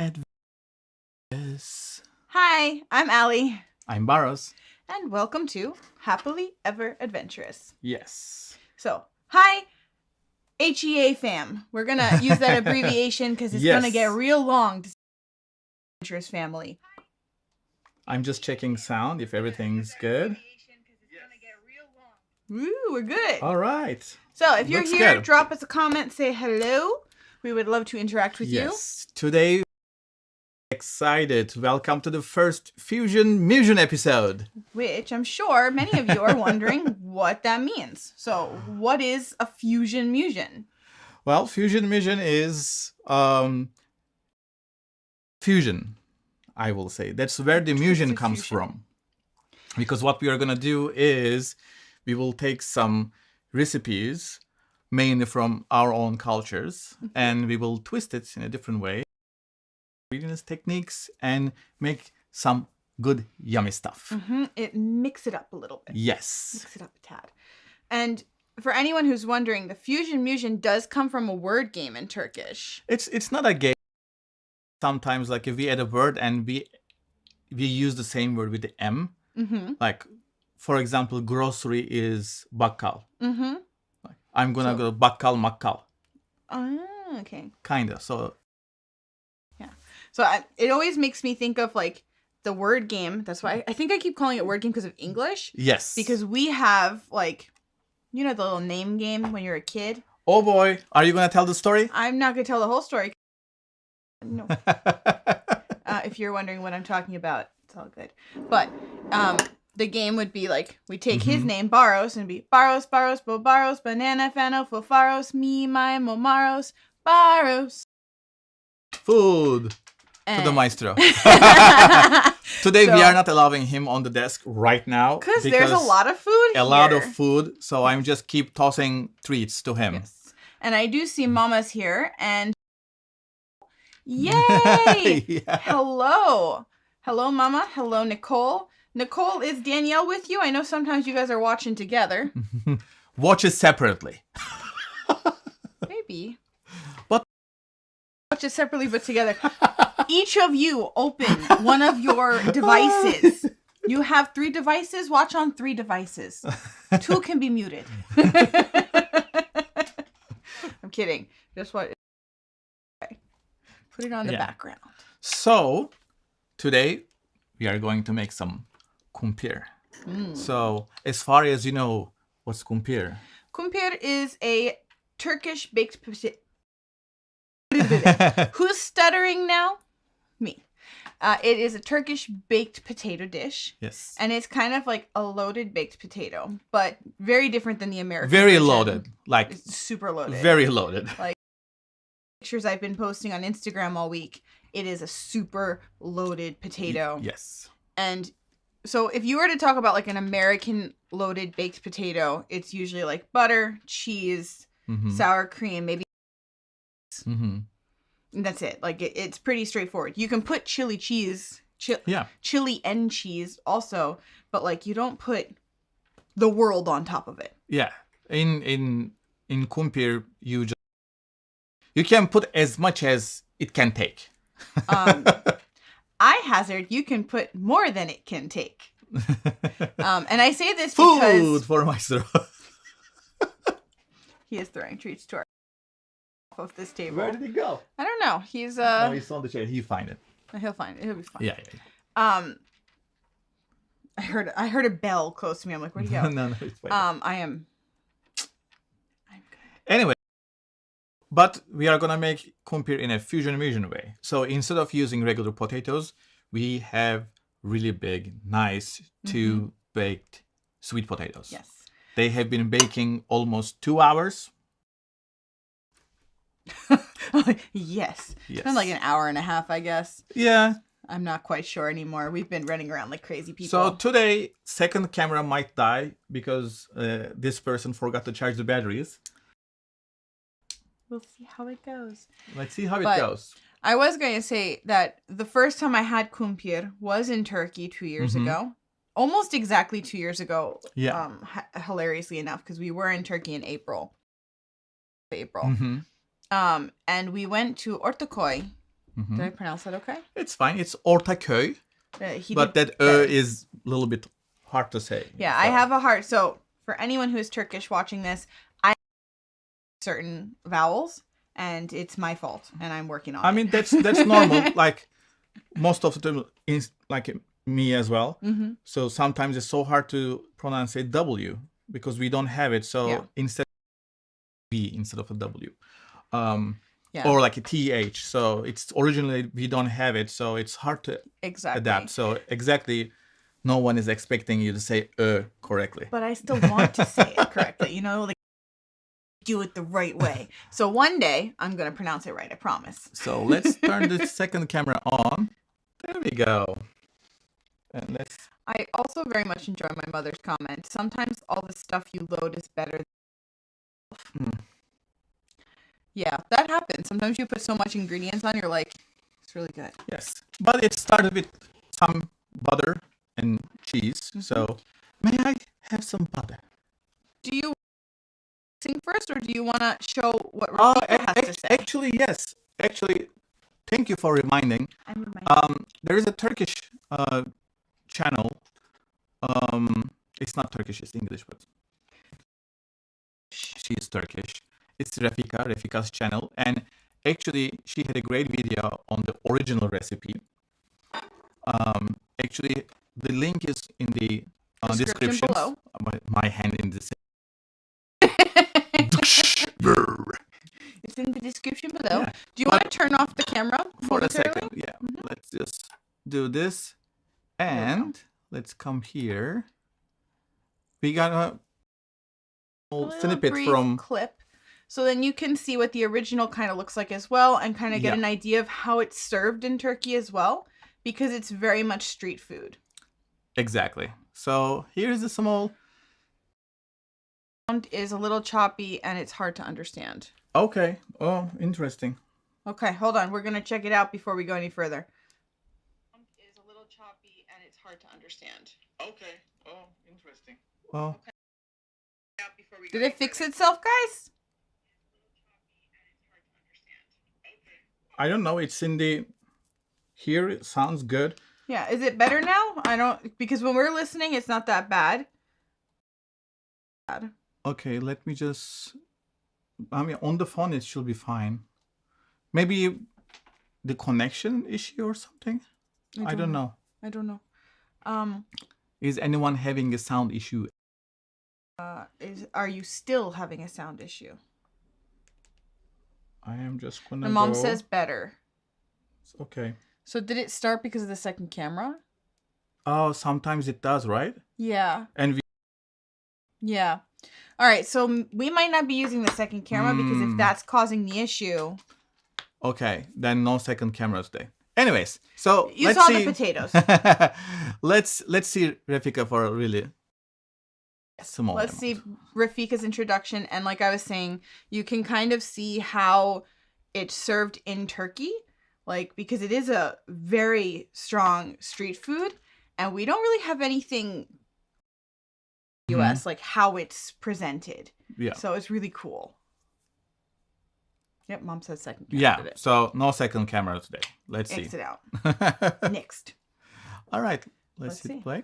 Adventurous. Hi, I'm Allie. I'm Barros. And welcome to Happily Ever Adventurous. Yes. So, hi, HEA fam. We're going to use that abbreviation because it's going to get real long to say Adventurous family. I'm just checking sound if everything's good. Woo, we're good. All right. So, if you're Looks here, good. drop us a comment, say hello. We would love to interact with you. Yes. Today, excited. Welcome to the first Musion episode. Which I'm sure many of you are wondering what that means. So, what is a Musion? Well, Musion is fusion, I will say. That's where the Musion comes from. Because what we are going to do is we will take some recipes, mainly from our own cultures, and we will twist it in a different way, ingredients, techniques, and make some good, yummy stuff. Mix it up a little bit. Yes. Mix it up a tad. And for anyone who's wondering, the Musion does come from a word game in Turkish. It's not a game. Sometimes, like if we add a word and we use the same word with the M, like for example, grocery is bakkal. Like, I'm gonna go bakkal makkal. Okay. Kinda. So. Yeah. So it always makes me think of like the word game. That's why I think I keep calling it word game because of English. Yes. Because we have like, you know, the little name game when you're a kid. Oh boy, are you gonna tell the story? I'm not gonna tell the whole story. No. If you're wondering what I'm talking about, it's all good. But the game would be like, we take his name, Barros, and it'd be Barros, Bo Barros, Banana, Fano, Fofaros, Me, My, Momaros, Barros. Food to the maestro. Today we are not allowing him on the desk right now. Because there's a lot of food here. A lot of food, so I'm just keep tossing treats to him. Yes. And I do see Mama's here, and yay! Yeah. Hello, Mama. Hello, Nicole. Nicole, is Danielle with you? I know sometimes you guys are watching together. Watch it separately. Maybe. But watch it separately but together. Each of you open one of your devices. You have 3 devices. Watch on 3 devices. 2 can be muted. I'm kidding. Just what? Put it on the background. So, today we are going to make some kumpir. So, as far as you know, what's kumpir? Kumpir is a Turkish baked potato. Who's stuttering now? Me. It is a Turkish baked potato dish. Yes. And it's kind of like a loaded baked potato, but very different than the American Very version. loaded. Like it's super loaded. Very loaded. Like pictures I've been posting on Instagram all week, it is a super loaded potato. Yes. And so if you were to talk about like an American loaded baked potato, it's usually like butter, cheese, sour cream, maybe. And that's it. Like it's pretty straightforward. You can put chili cheese, chili and cheese also, but like you don't put the world on top of it. Yeah. In kumpir, you can put as much as it can take. I hazard you can put more than it can take. And I say this Food because for maestro. he is throwing treats to our off of this table. Where did he go? I don't know. He's No, he's on the chair. He'll find it. He'll find it. He'll be fine. Yeah. I heard a bell close to me. I'm like, where'd he go? No, it's fine. I'm good. Anyway, but we are gonna make kumpir in a fusion way. So instead of using regular potatoes, we have really big, nice 2 baked sweet potatoes. Yes. They have been baking almost 2 hours. Yes. It's been like an hour and a half, I guess. Yeah. I'm not quite sure anymore. We've been running around like crazy people. So today, second camera might die because this person forgot to charge the batteries. We'll see how it goes. Let's see how it goes. I was going to say that the first time I had kumpir was in Turkey 2 years ago. Almost exactly 2 years ago. Yeah. Hilariously enough, because we were in Turkey in April. Mm-hmm. And we went to Ortaköy Did I pronounce that okay? It's fine. It's Ortaköy, He but did that better. is a little bit hard to say. Yeah, so. I have a hard. So for anyone who is Turkish watching this, I certain vowels, and it's my fault, and I'm working on it. I mean, that's normal. Like most of the time, like me as well. So sometimes it's so hard to pronounce a W because we don't have it. So Yeah. instead B instead of a W. Yeah. Or like a TH. So it's originally we don't have it. So it's hard to adapt. So exactly, no one is expecting you to say correctly. But I still want to say it correctly. You know, like do it the right way. So one day I'm gonna pronounce it right. I promise. So let's turn the second camera on. There we go. And let's. I also very much enjoy my mother's comment. Sometimes all the stuff you load is better. Yeah, that happens. Sometimes you put so much ingredients on, you're like, it's really good. Yes, but it started with some butter and cheese. So may I have some butter? Do you sing first, or do you want to show what Rafika has to say? Actually, yes. Actually, thank you for reminding. I'm reminded. There is a Turkish channel. It's not Turkish, it's English, but she is Turkish. It's Rafika's channel, and actually she had a great video on the original recipe. Actually, the link is in the description below. My hand in the It's in the description below. Yeah. Do you want to turn off the camera for a momentarily? second. Yeah, let's just do this, and let's come here. We got a snippet brief from clip, so then you can see what the original kind of looks like as well, and kind of get an idea of how it's served in Turkey as well, because it's very much street food. Exactly. So here's the small. Sound is a little choppy and it's hard to understand. Okay. Oh, interesting. Okay, hold on. We're gonna check it out before we go any further. Is a little choppy and it's hard to understand. Okay. Oh, interesting. Well. Did it fix itself, guys? I don't know. It's in the. Here it sounds good. Yeah. Is it better now? I don't, because when we're listening, it's not that bad. Okay, let me just. I mean, on the phone it should be fine. Maybe the connection issue or something. I don't know. I don't know. Is anyone having a sound issue? Are you still having a sound issue? I am just gonna. My mom says better. Okay. So did it start because of the second camera? Oh, sometimes it does, right? Yeah. And we. Yeah. All right. So we might not be using the second camera because if that's causing the issue. Okay, then no second camera today. Anyways, so you let's saw see. The potatoes. let's see Rafika for a really small. Let's see Rafika's introduction, and like I was saying, you can kind of see how it's served in Turkey, like because it is a very strong street food, and we don't really have anything US like how it's presented. Yeah. So it's really cool. Yep, mom says second camera. Yeah, so no second camera today. Let's see. Exit out. Next. All right, let's hit play.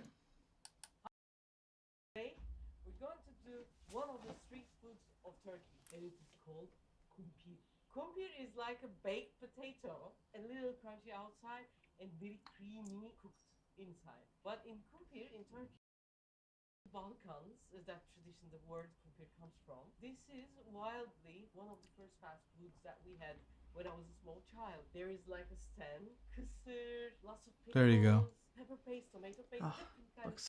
Today, we're going to do one of the street foods of Turkey, and it is called kumpir. Kumpir is like a baked potato, a little crunchy outside and very creamy cooked inside. But in kumpir, in Turkey, Balkans is that tradition the word kumpir comes from. This is wildly one of the first fast foods that we had when I was a small child. There is like a stand, kısır, lots of pickles, There you go. pepper paste, tomato paste.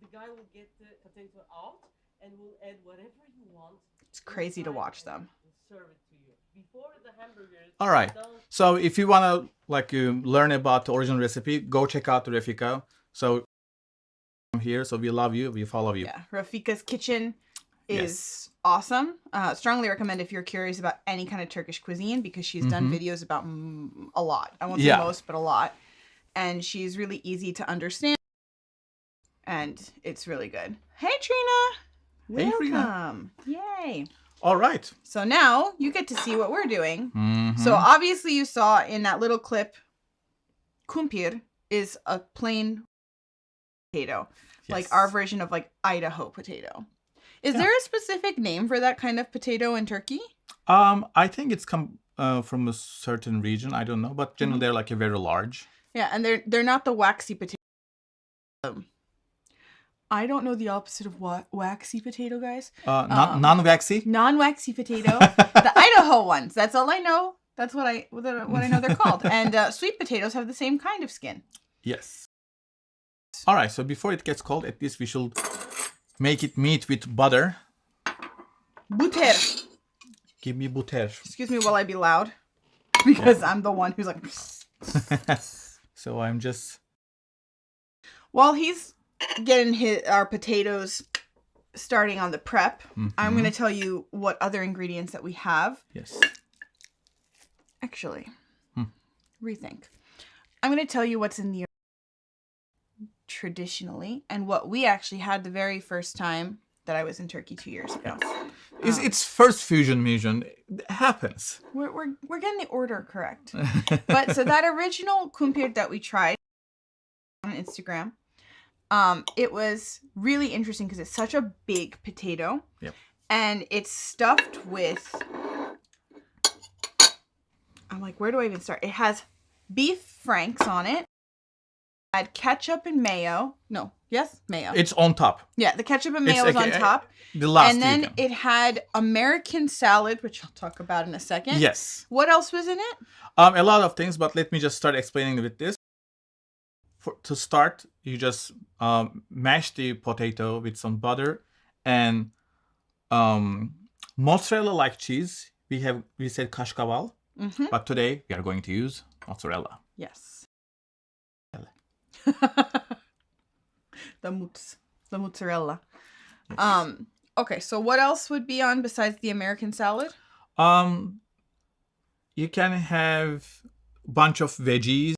The guy will get the potato out and will add whatever you want. It's crazy to watch them. Serve it to you. Before the hamburgers. All right. So if you wanna learn about the original recipe, go check out the Rafika. So here, so we love you, we follow you. Yeah, Rafika's kitchen is awesome. Strongly recommend if you're curious about any kind of Turkish cuisine, because she's done videos about a lot. I won't say most, but a lot. And she's really easy to understand. And it's really good. Hey, Trina. Hey, Welcome. Trina. Yay. All right. So now you get to see what we're doing. Mhm. So obviously you saw in that little clip, kumpir is a plain potato, like Yes. our version of like Idaho potato. Is Yeah. there a specific name for that kind of potato in Turkey? I think it's come from a certain region. I don't know, but generally Mhm. they're like a very large. Yeah, and they're not the waxy potato. I don't know the opposite of waxy potato, guys. Non-waxy. Non-waxy potato. The Idaho ones. That's all I know. That's what I know they're called. And sweet potatoes have the same kind of skin. Yes. All right. So before it gets cold, at least we should make it meet with butter. Butter. Give me butter. Excuse me while I be loud, because I'm the one who's like. So I'm just. While he's getting our potatoes starting on the prep, I'm going to tell you what other ingredients that we have. Yes. Actually, rethink. I'm going to tell you what's in the traditionally and what we actually had the very first time that I was in Turkey 2 years ago. It's first fusion Musion. It happens. We're getting the order correct. But so that original kumpir that we tried on Instagram, it was really interesting because it's such a big potato. Yep. And it's stuffed with, I'm like, where do I even start? It has beef franks on it. Had ketchup and mayo. No, yes, mayo. It's on top. Yeah, the ketchup and mayo It's was on top. The last. And then it had American salad, which I'll talk about in a second. Yes. What else was in it? A lot of things, but let me just start explaining with this. To start, you just mash the potato with some butter and mozzarella cheese. We said kashkaval, but today we are going to use mozzarella. Yes. the mozzarella. Yes. Okay, so what else would be on besides the American salad? You can have a bunch of veggies,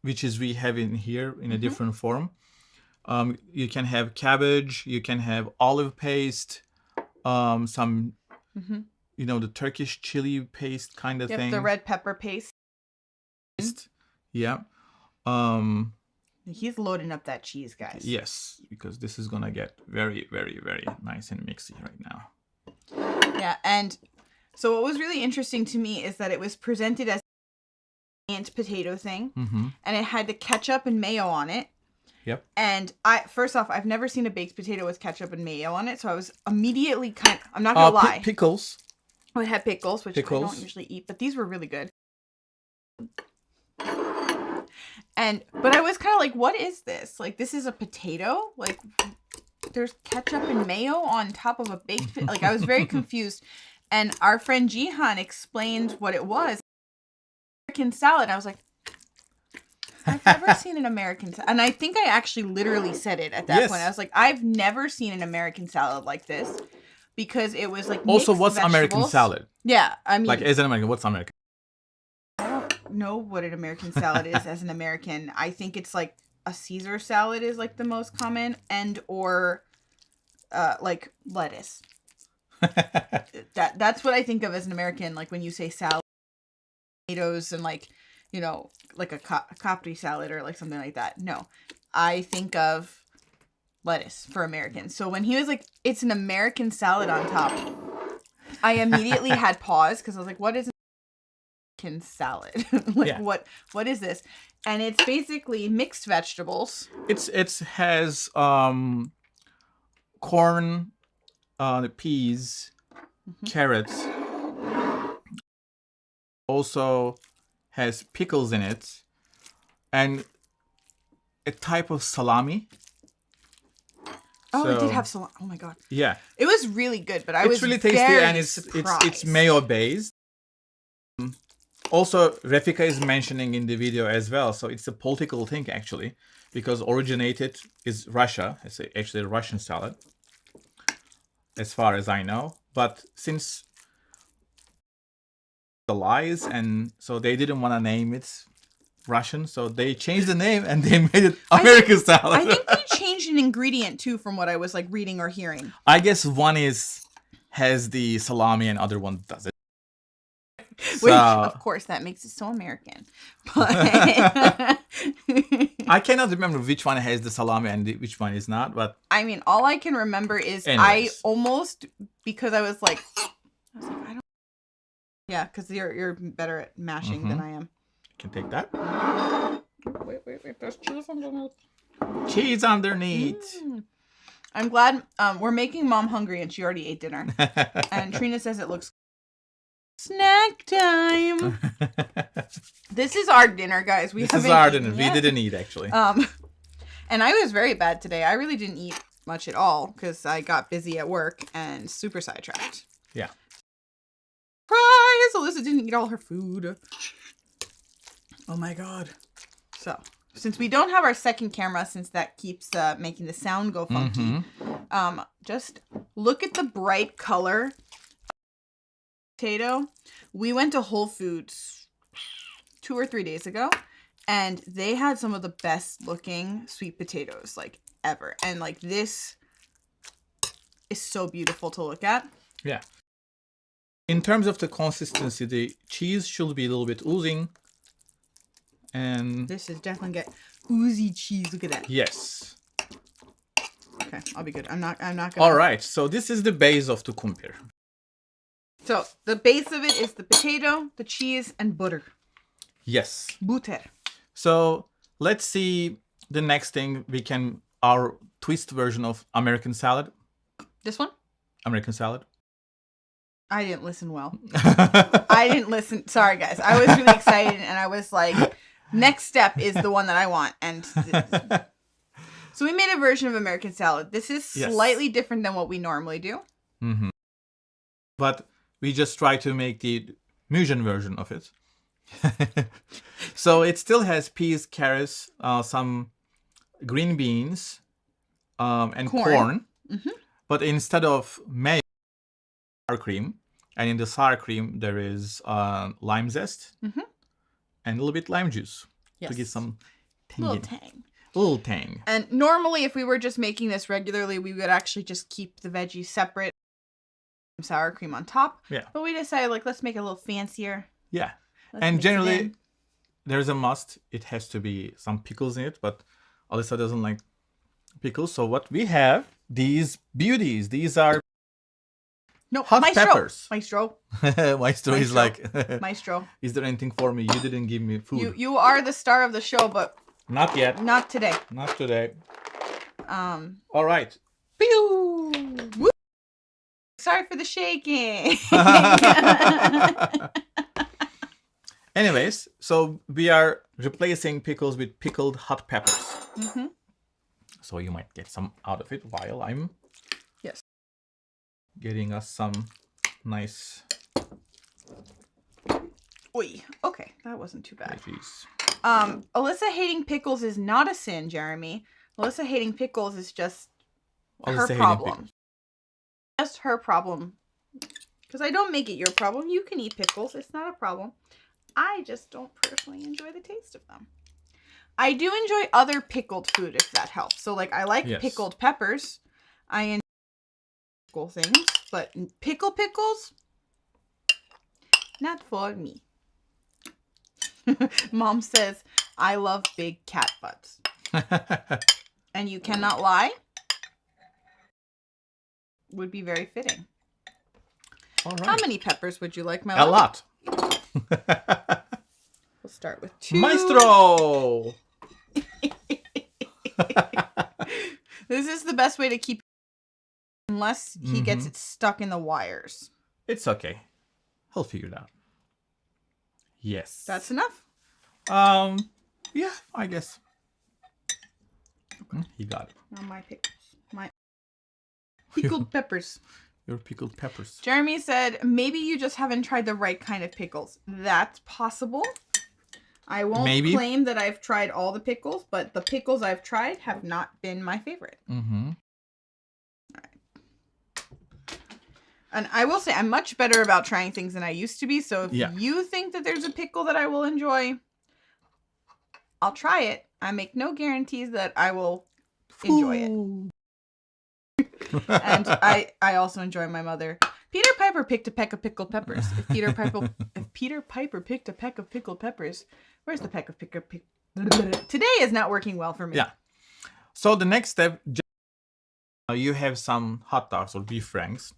which is we have in here in a different form. You can have cabbage. You can have olive paste, some, the Turkish chili paste kind of thing. The red pepper paste. Yeah. He's loading up that cheese, guys. Yes, because this is gonna get very, very, very nice and mixy right now. Yeah, and so what was really interesting to me is that it was presented as a giant potato thing, and it had the ketchup and mayo on it. Yep. And first off, I've never seen a baked potato with ketchup and mayo on it, so I was immediately I'm not gonna lie. Pickles. Oh, it had pickles, which I don't usually eat, but these were really good. But I was kind of like, what is this? Like, this is a potato? Like, there's ketchup and mayo on top of a baked potato? Like, I was very confused. And our friend Jihan explained what it was. American salad. I was like, I've never seen an American salad. And I think I actually literally said it at that point. I was like, I've never seen an American salad like this. Because it was like Also, what's vegetables. American salad? Yeah, I mean... Like, as an American, what's American? Know what an American salad is as an American. I think it's like a Caesar salad is like the most common, and or like lettuce. That's what I think of as an American. Like when you say salad, tomatoes, and like like a Capri salad or like something like that. No, I think of lettuce for Americans. So when he was like, "It's an American salad on top," I immediately had pause because I was like, "What is salad?" What is this? And it's basically mixed vegetables. It has corn, peas, carrots. Also has pickles in it, and a type of salami. Oh, it did have salami. Oh my god. Yeah. It was really good, but it's really tasty, and it's mayo based. Also, Rafika is mentioning in the video as well, so it's a political thing actually, because originated is Russia. It's actually a Russian salad, as far as I know. But since the lies, and so they didn't want to name it Russian, so they changed the name and they made it American salad. I think they changed changed an ingredient too from what I was like reading or hearing. I guess one has the salami and other one doesn't. Which, So, of course, that makes it so American. But I cannot remember which one has the salami and which one is not, but I mean, all I can remember is anyways. I almost, because I was like, I don't. Yeah, because you're better at mashing than I am. You can take that. Wait. There's cheese underneath. Cheese underneath. I'm glad we're making Mom hungry and she already ate dinner. And Trina says it looks snack time. This is our dinner, guys. This is our dinner. We didn't eat, actually. And I was very bad today. I really didn't eat much at all because I got busy at work and super sidetracked. Yeah. Surprise! Alyssa didn't eat all her food. Oh my god. So, since we don't have our second camera, since that keeps making the sound go funky, just look at the bright color potato. We went to Whole Foods 2 or 3 days ago, and they had some of the best looking sweet potatoes like ever. And like this is so beautiful to look at. Yeah. In terms of the consistency, the cheese should be a little bit oozing. And this is definitely get oozy cheese. Look at that. yes. Okay, I'll be good. I'm not gonna. All right. So this is the base of the kumpir. So the base of it is the potato, the cheese, and butter. Yes. Butter. So let's see the next thing our twist version of American salad. This one? American salad. I didn't listen well. I didn't listen. Sorry, guys. I was really excited, and I was like, next step is the one that I want. And so we made a version of American salad. This is slightly different than what we normally do. Mm-hmm. But we just try to make the Musion version of it. So it still has peas, carrots, some green beans, and corn. Mm-hmm. But instead of mayo, sour cream, and in the sour cream there is lime zest and a little bit lime juice to give some little tang. And normally, if we were just making this regularly, we would actually just keep the veggies separate, sour cream on top. Yeah. But we decided, like, let's make it a little fancier. Yeah. And generally, there's a must. It has to be some pickles in it, but Alyssa doesn't like pickles. So what we have, these beauties, these are hot peppers. Maestro. Maestro is like... Maestro. Is there anything for me? You didn't give me food. You are the star of the show, but... Not yet. Not today. Not today. All right. Pew! Woo! Sorry for the shaking. Anyways, so we are replacing pickles with pickled hot peppers. Mm-hmm. So you might get some out of it while I'm getting us some nice... Oi. Okay, that wasn't too bad. Veggies. Alyssa hating pickles is not a sin, Jeremy. Alyssa hating pickles is just her problem. Just her problem. Because I don't make it your problem. You can eat pickles. It's not a problem. I just don't personally enjoy the taste of them. I do enjoy other pickled food, if that helps. So, like, I like pickled peppers. I enjoy pickle things. But pickles, not for me. Mom says, I love big cat butts. And you cannot lie. Would be very fitting. All right. How many peppers would you like, my love? A lot. We'll start with 2. Maestro! This is the best way to keep unless he gets it stuck in the wires. It's okay. He'll figure it out. Yes. That's enough? Yeah, I guess. Okay. He got it. Now my pickles. My pickled peppers. Your pickled peppers. Jeremy said, maybe you just haven't tried the right kind of pickles. That's possible. I won't claim that I've tried all the pickles, but the pickles I've tried have not been my favorite. Mm-hmm. All right. And I will say I'm much better about trying things than I used to be. So if you think that there's a pickle that I will enjoy, I'll try it. I make no guarantees that I will enjoy it. And I also enjoy my mother. Peter Piper picked a peck of pickled peppers. If Peter Piper picked a peck of pickled peppers, where's the peck of pickled? Today is not working well for me. Yeah. So the next step, you have some hot dogs or beef franks,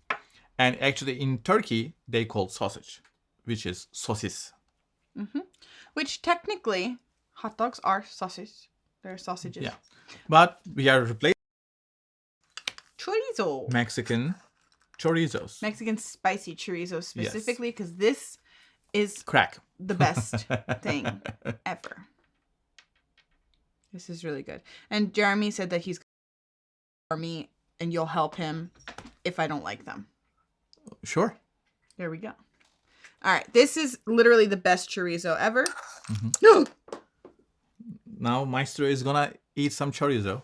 and actually in Turkey they call sausage, which is sosis. Which technically, hot dogs are sausage. They're sausages. Yeah, but we are replacing Chorizo. Mexican chorizos. Mexican spicy chorizo specifically because this is Crack. the best thing ever. This is really good. And Jeremy said that he's for me and you'll help him if I don't like them. Sure. There we go. All right. This is literally the best chorizo ever. Now Maestro is gonna eat some chorizo.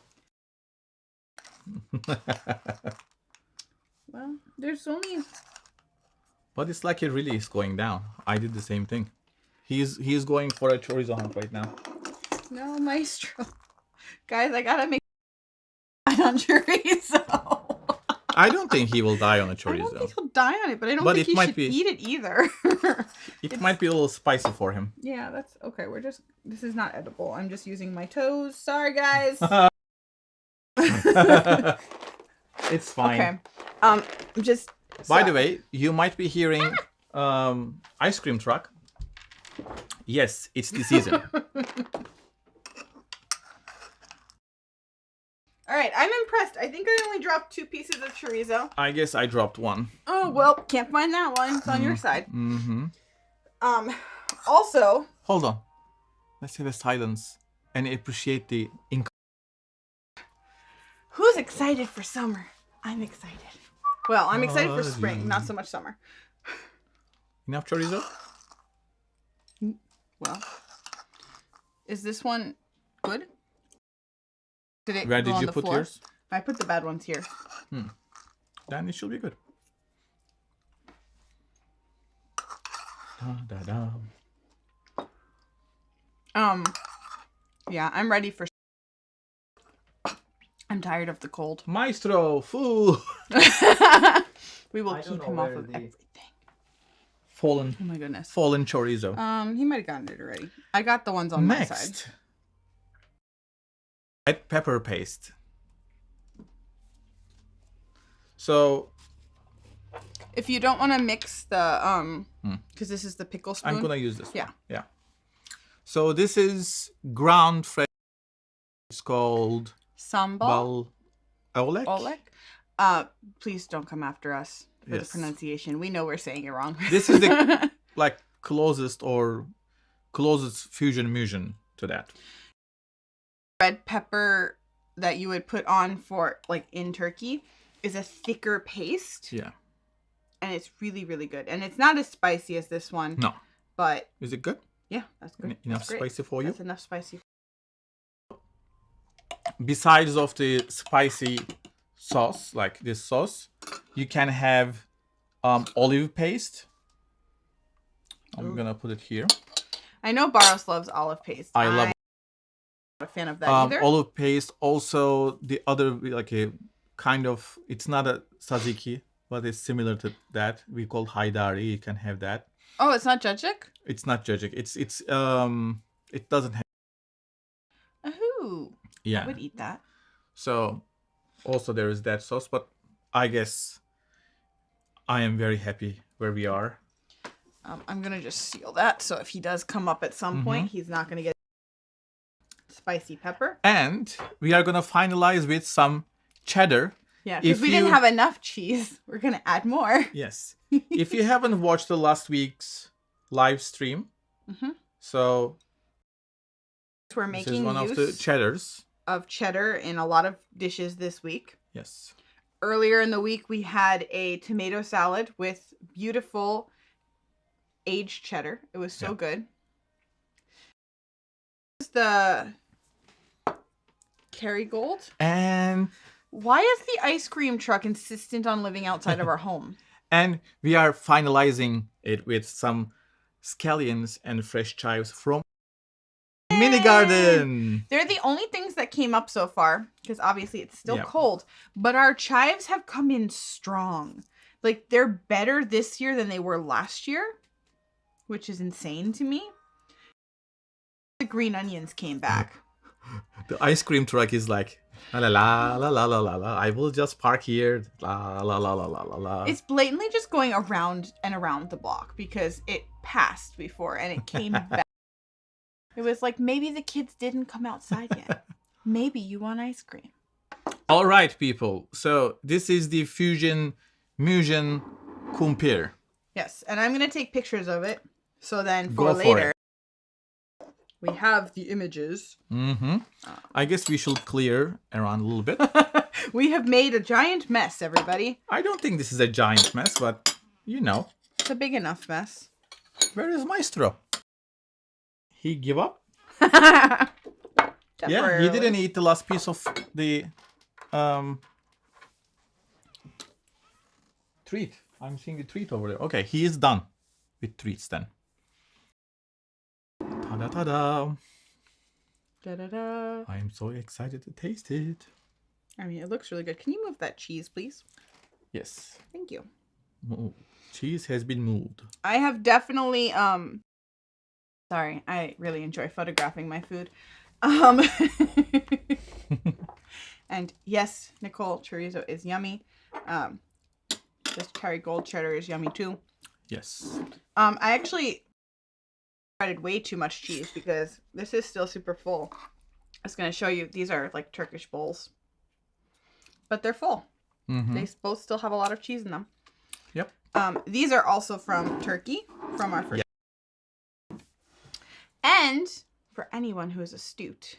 Well, there's only... But it's like it really is going down. I did the same thing. He's going for a chorizo hunt right now. No, Maestro. Guys, I gotta make on chorizo. I don't think he will die on a I don't chorizo. think he'll die on it, but I don't But think it he might should be- eat it either. It might be a little spicy for him. Yeah, that's okay. This is not edible. I'm just using my toes. Sorry, guys. It's fine. Okay. Just. By the way, you might be hearing ice cream truck. Yes, it's the season. All right, I'm impressed. I think I only dropped 2 pieces of chorizo. I guess I dropped one. Oh well, can't find that one. It's on your side. Mm-hmm. Also. Hold on. Let's have a silence and appreciate the Who's excited for summer? I'm excited. Well, I'm excited for spring, not so much summer. Enough chorizo? Well, is this one good? Did it Where go did on you the put floor? yours? I put the bad ones here. Then it should be good. Da, da, da. Yeah, I'm ready for. I'm tired of the cold. Maestro, food. We will I don't keep know him off where of the- everything. Fallen Oh my goodness. chorizo. He might have gotten it already. I got the ones on my side. Next. Red pepper paste. So If you don't want to mix the because this is the pickle spoon. I'm gonna use this Yeah. one. Yeah. So this is ground fresh. It's called Sambal. Olek. Olek. Please don't come after us for the Yes. pronunciation. We know we're saying it wrong. This is the like closest fusion musion to that. Red pepper that you would put on for like in Turkey is a thicker paste. Yeah. And it's really, really good. And it's not as spicy as this one. No. But Is it good? yeah, that's good. Enough That's great. spicy for you? That's enough spicy. Besides of the spicy sauce, like this sauce, you can have olive paste. I'm gonna put it here. I know Baros loves olive paste. I love I'm not a fan of that either. olive paste. Also, the other like a kind of, it's not a tzatziki, but it's similar to that. We call haydari. You can have that. Oh, it's not jajik? It's not jajik. It's it doesn't have. Ooh. Yeah. I would eat that. So also there is that sauce, but I guess I am very happy where we are. I'm going to just seal that. So if he does come up at some point, he's not going to get spicy pepper. And we are gonna finalize with some cheddar. Yeah, because If we didn't you- have enough cheese. We're going to add more. Yes. If you haven't watched the last week's live stream, so We're this is making one of the use cheddars. of cheddar in a lot of dishes this week. Yes. Earlier in the week, we had a tomato salad with beautiful aged cheddar. It was so Yeah. good. This is the Kerrygold. And Why is the ice cream truck insistent on living outside of our home? we are finalizing it with some scallions and fresh chives from mini garden. They're the only things that came up so far, because obviously it's still Yeah. cold. But our chives have come in strong. Like, they're better this year than they were last year, which is insane to me. The green onions came back. The ice cream truck is like, la la la la la la la. I will just park here. La la la la la la la. It's blatantly just going around and around the block because it passed before and it came back. It was like, maybe the kids didn't come outside yet. Maybe you want ice cream. All right, people. So this is the Musion Kumpir. Yes, and I'm going to take pictures of it. So then Go for for later, it. we have the images. Mm-hmm. I guess we should clear around a little bit. We have made a giant mess, everybody. I don't think this is a giant mess, but you know. It's a big enough mess. Where is Maestro? He give up? Yeah, he Temporarily. didn't eat the last piece of the treat. I'm seeing the treat over there. Okay, he is done with treats then. Ta-da-ta-da. Da-da-da. I'm so excited to taste it. I mean, it looks really good. Can you move that cheese, please? Yes. Thank you. Cheese has been moved. I have definitely sorry, I really enjoy photographing my food. And yes, Nicole, chorizo is yummy. This Kerrygold cheddar is yummy too. Yes. I actually added way too much cheese because this is still super full. I was going to show you, these are like Turkish bowls. But they're full. Mm-hmm. They both still have a lot of cheese in them. Yep. These are also from Turkey, from our first. Yeah. And for anyone who is astute,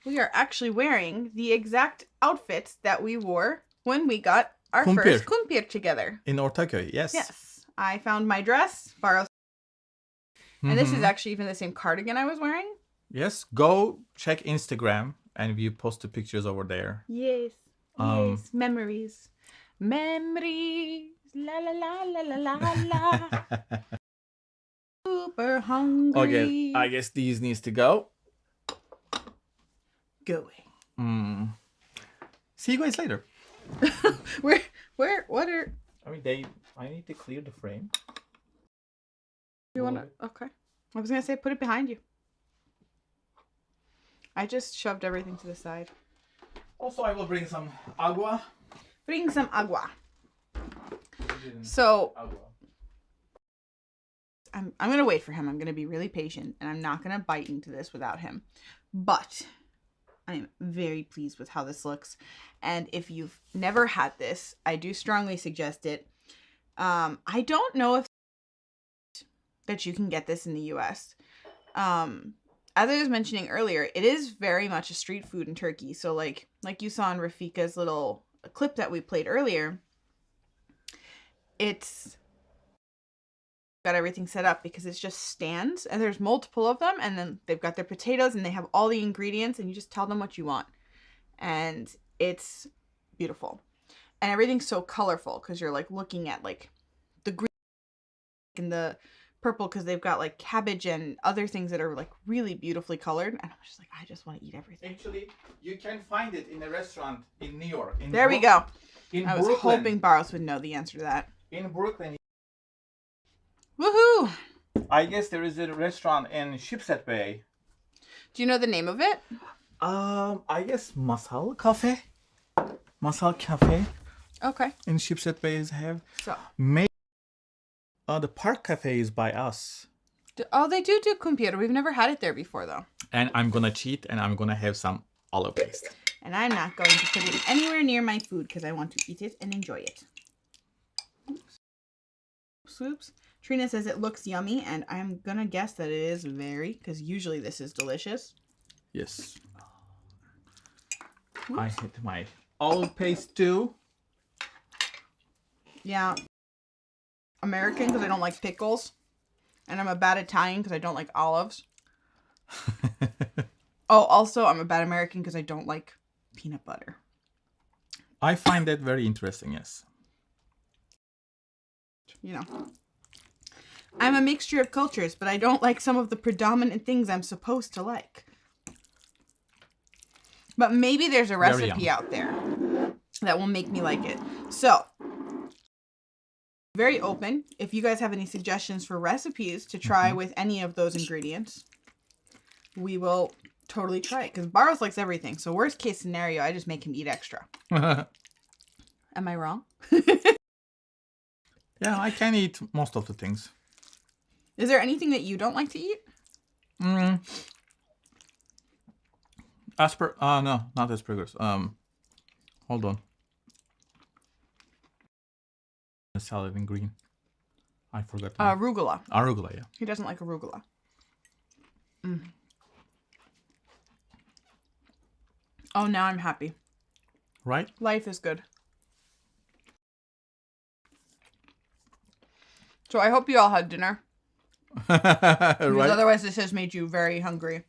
we are actually wearing the exact outfits that we wore when we got our Kumpir. first kumpir together. In Ortaköy, yes. Yes. I found my dress, borrowed. And this is Mhm. actually even the same cardigan I was wearing. Yes, go check Instagram and we post the pictures over there. Yes. Um, Yes. Memories. Memories. La la la la la la la. Super hungry. Okay, I guess these needs to go. Going. See you guys later. What are I mean, I need to clear the frame. you want to? Okay. I was gonna say put it behind you. I just shoved everything to the side. Also, I will bring some agua. Bring some agua. So Agua. I'm gonna wait for him. I'm gonna be really patient, and I'm not gonna bite into this without him. But I am very pleased with how this looks. And if you've never had this, I do strongly suggest it. I don't know if that you can get this in the US. As I was mentioning earlier, it is very much a street food in Turkey. So like you saw in Rafika's little clip that we played earlier, it's got everything set up because it's just stands and there's multiple of them, and then they've got their potatoes and they have all the ingredients and you just tell them what you want. And it's beautiful. And everything's so colorful because you're like looking at like the green and the purple because they've got like cabbage and other things that are like really beautifully colored. And I'm just like, I just want to eat everything. Actually, you can find it in a restaurant in New York. There we go. In I was Brooklyn. hoping Barros would know the answer to that. In Brooklyn. Woohoo! I guess there is a restaurant in Shipset Bay. Do you know the name of it? I guess Masal Cafe. Masal Cafe Okay. in Shipset Bay have. So, Maybe the Park Cafe is by us. they do kumpir. We've never had it there before though. And I'm gonna cheat and I'm gonna have some olive paste. And I'm not going to put it anywhere near my food because I want to eat it and enjoy it. Oops. Trina says it looks yummy, and I'm gonna guess that it is very, because usually this is delicious. Yes. Oops. I hit my olive paste too. Yeah. American because I don't like pickles. And I'm a bad Italian because I don't like olives. Oh, also I'm a bad American because I don't like peanut butter. I find that very interesting, yes. You know. I'm a mixture of cultures, but I don't like some of the predominant things I'm supposed to like. But maybe there's a Very recipe yummy. out there that will make me like it. So, very open. If you guys have any suggestions for recipes to try with any of those ingredients, we will totally try it. Because Barros likes everything. So, worst case scenario, I just make him eat extra. Am I wrong? Yeah, I can eat most of the things. Is there anything that you don't like to eat? No, not asparagus. Hold on. The salad in green. I forgot. Arugula. Arugula, yeah. He doesn't like arugula. Oh, now I'm happy. Right? Life is good. So I hope you all had dinner. Because Right? otherwise this has made you very hungry.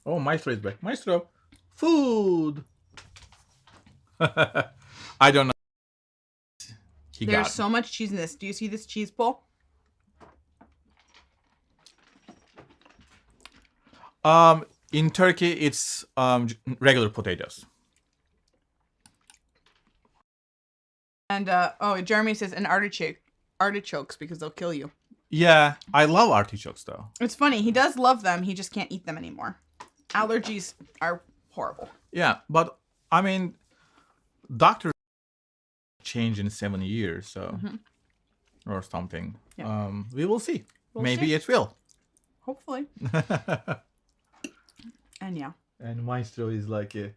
Oh, Maestro is back. Maestro, food. I don't know. He There's got. so much cheese in this. Do you see this cheese pull? In Turkey, it's regular potatoes. And Jeremy says an artichokes because they'll kill you. Yeah, I love artichokes though. It's funny. He does love them. He just can't eat them anymore. Allergies are horrible. Yeah, but I mean, doctors change in 7 years, so or something. Yeah. We will see. We'll Maybe see. it will. Hopefully. And yeah. And Maestro is like a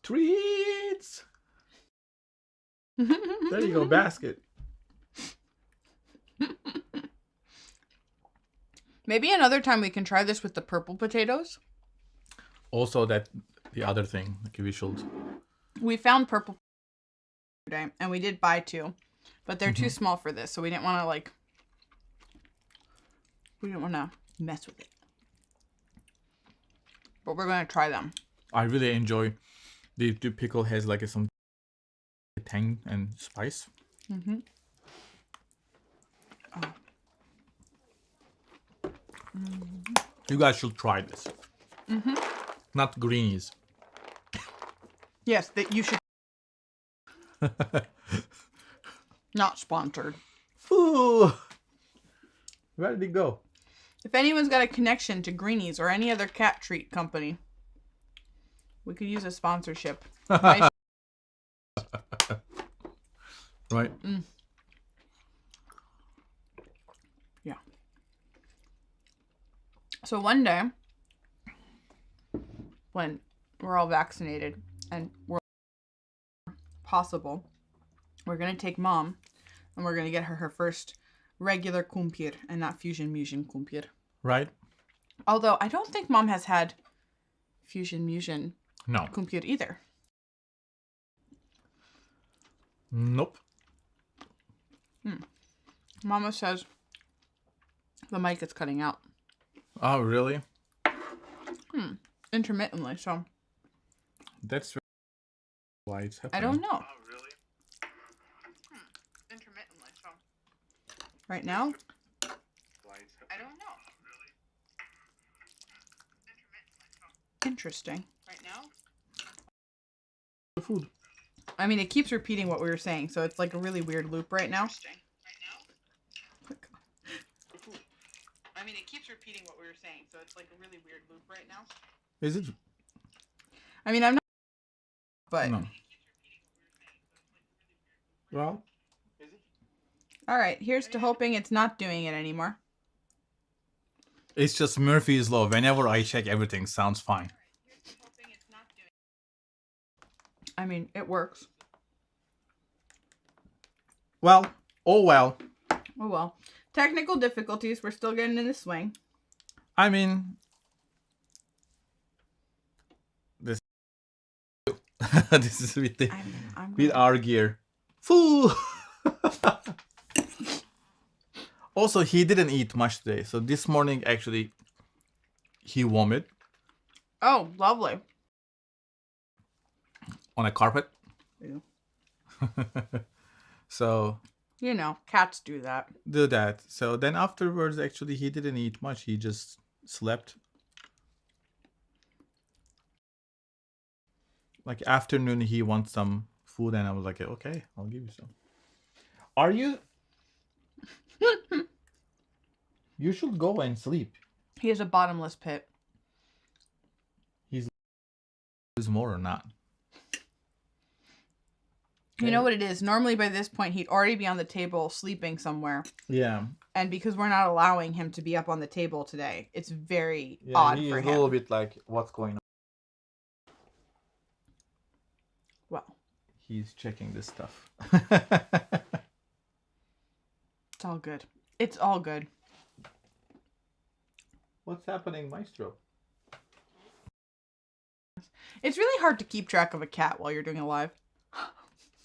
treats. There you go, basket. Maybe another time we can try this with the purple potatoes. Also, that the other thing, like we should. We found purple today, and we did buy 2, but they're too small for this, so we didn't want to mess with it. But we're gonna try them. I really enjoy the pickle has like some tang and spice. You guys should try this. Not greenies. Yes, that you should. Not sponsored. Ooh. Where did it go? If anyone's got a connection to Greenies or any other cat treat company, we could use a sponsorship. Nice. Right. Yeah. So one day, when we're all vaccinated and we're possible, we're gonna take Mom and we're gonna get her first regular kumpir and not Musion Kumpir. Right. Although I don't think Mom has had Musion No. Kumpir either. Nope. Mama says the mic is cutting out Oh, really? intermittently, so That's why it's happening. I don't know. Intermittently, so right now, I don't know. Interesting. Right now, The food. I mean, it keeps repeating what we were saying, so it's like a really weird loop right now. I mean, it keeps repeating what we were saying, so it's like a really weird loop right now. Is it? I mean, I'm not, but No. Well, all right. Here's to hoping it's not doing it anymore. it's just Murphy's Law. Whenever I check, everything sounds fine. I mean, it works. Well, oh well. Oh well. Technical difficulties. We're still getting in the swing. I mean, this this is with the with our gear. Foo. Also, he didn't eat much today, so this morning actually he vomited Oh, lovely. on a carpet. Yeah. So You know, cats do that. Do that. So then afterwards, actually, he didn't eat much. He just slept. Like afternoon, he wants some food, and I was like, okay, I'll give you some. Are you? You should go and sleep. He has a bottomless pit. Is more or not? You know what it is? Normally by this point, he'd already be on the table sleeping somewhere. Yeah. And because we're not allowing him to be up on the table today, it's very odd he for is him. a little bit like, what's going on? Well, He's checking this stuff. it's all good. It's all good. What's happening, Maestro? It's really hard to keep track of a cat while you're doing it live.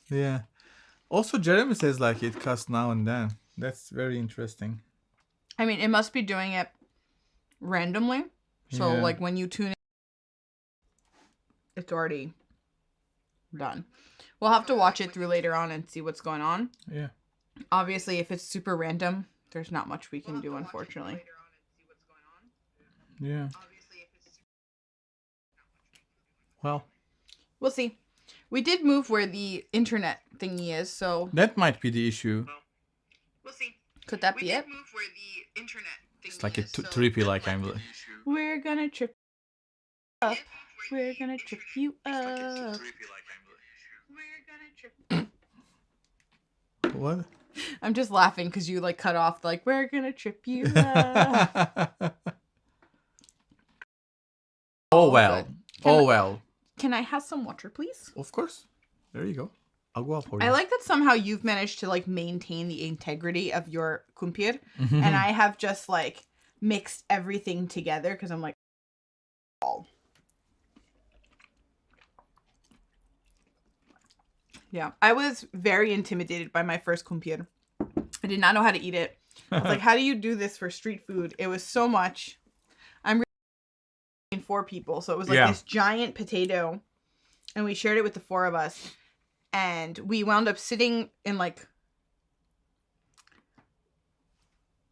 Yeah. Also, Jeremy says like it cuts now and then. That's very interesting. I mean, it must be doing it randomly. So, Yeah. like, when you tune in, it's already done. We'll have to watch it through later on and see what's going on. Yeah. Obviously, if it's super random, there's not much we can do, unfortunately. Yeah. Well, We'll see. We did move where the internet thingy is, so that might be the issue. we'll see. Could that be it? Move where the internet It's like a trippy, like I'm. We're gonna trip up. We're gonna trip you up. What? I'm just laughing because you like cut off like we're gonna trip you up. Oh well. Good. Oh well. Can I have some water, please? Of course. There you go. I'll go up for you. I like that somehow you've managed to like maintain the integrity of your kumpir, and I have just like mixed everything together because I'm like, all. Yeah, I was very intimidated by my first kumpir. I did not know how to eat it. I was like, how do you do this for street food? It was so much. I'm really 4 people, so it was like this giant potato, and we shared it with the 4 of us. And we wound up sitting in like,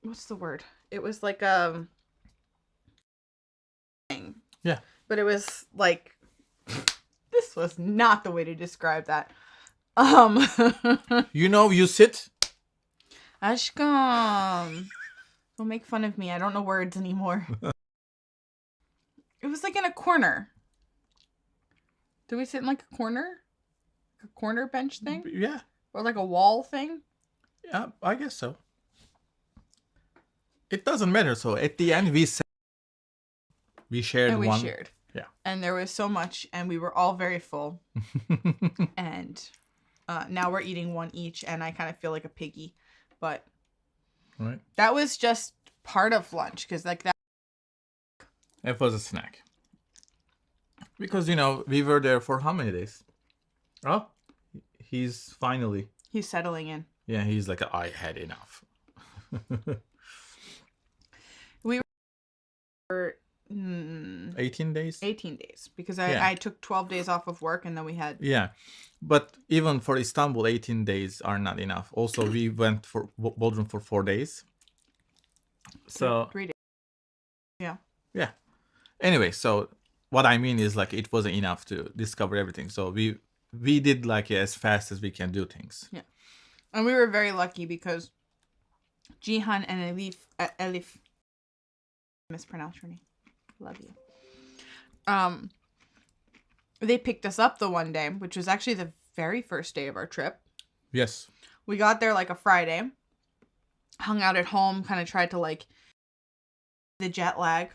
what's the word? It was like thing. Yeah. But it was like, this was not the way to describe that. You know, you sit. Ashkam. Don't make fun of me. I don't know words anymore. It was like in a corner. Did we sit in like a corner? A corner bench thing? Yeah. Or like a wall thing? Yeah, I guess so. It doesn't matter. So at the end, we shared And we one. shared. Yeah. And there was so much, and we were all very full. And now we're eating one each, and I kind of feel like a piggy. But Right. that was just part of lunch, because like that. It was a snack. Because, you know, we were there for how many days? Oh, he's finally. He's settling in. Yeah, he's like, I had enough. We were 18 days? 18 days because Yeah. I took 12 days off of work and then we had. Yeah. But even for Istanbul, 18 days are not enough. Also, we went for Bodrum for 4 days. So, 3 days. Yeah. yeah. Anyway, so what I mean is like it wasn't enough to discover everything. So we did like as fast as we can do things. Yeah. And we were very lucky because Jihan and Elif, mispronounced her name. Love you. They picked us up the one day, which was actually the very first day of our trip. Yes. We got there like a Friday, hung out at home, kind of tried to like the jet lag.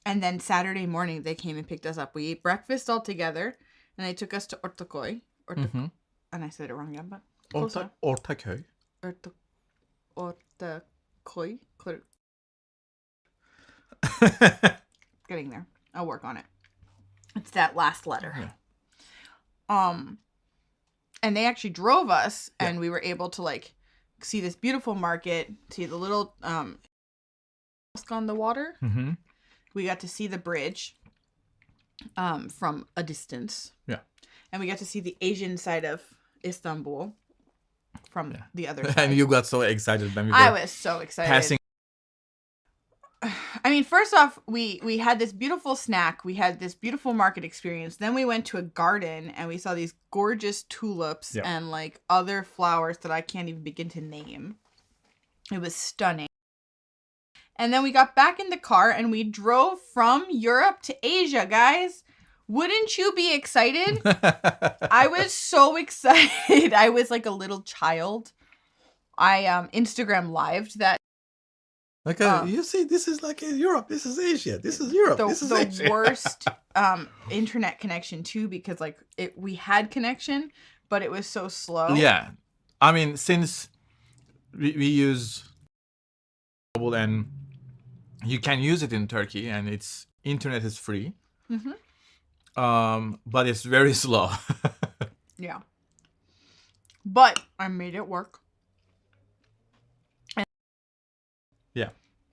And then Saturday morning, they came and picked us up. We ate breakfast all together, and they took us to Ortaköy. And I said it wrong again, but close enough. Ortaköy. Ortaköy. Getting there. I'll work on it. It's that last letter. Yeah. And they actually drove us, and we were able to like see this beautiful market, see the little mosque on the water. Mm-hmm. We got to see the bridge from a distance. Yeah. And we got to see the Asian side of Istanbul from the other side. And you got so excited when we I were was so excited. passing. I mean, first off, we had this beautiful snack. We had this beautiful market experience. Then we went to a garden and we saw these gorgeous tulips and like other flowers that I can't even begin to name. It was stunning. And then we got back in the car and we drove from Europe to Asia, guys. Wouldn't you be excited? I was so excited. I was like a little child. I Instagram lived that. Like you see, this is like Europe. This is Asia. This is Europe. This is Asia. The worst internet connection too, because like we had connection, but it was so slow. Yeah, I mean, since we use mobile and you can use it in Turkey, and its internet is free. But it's very slow. Yeah, but I made it work. Yeah.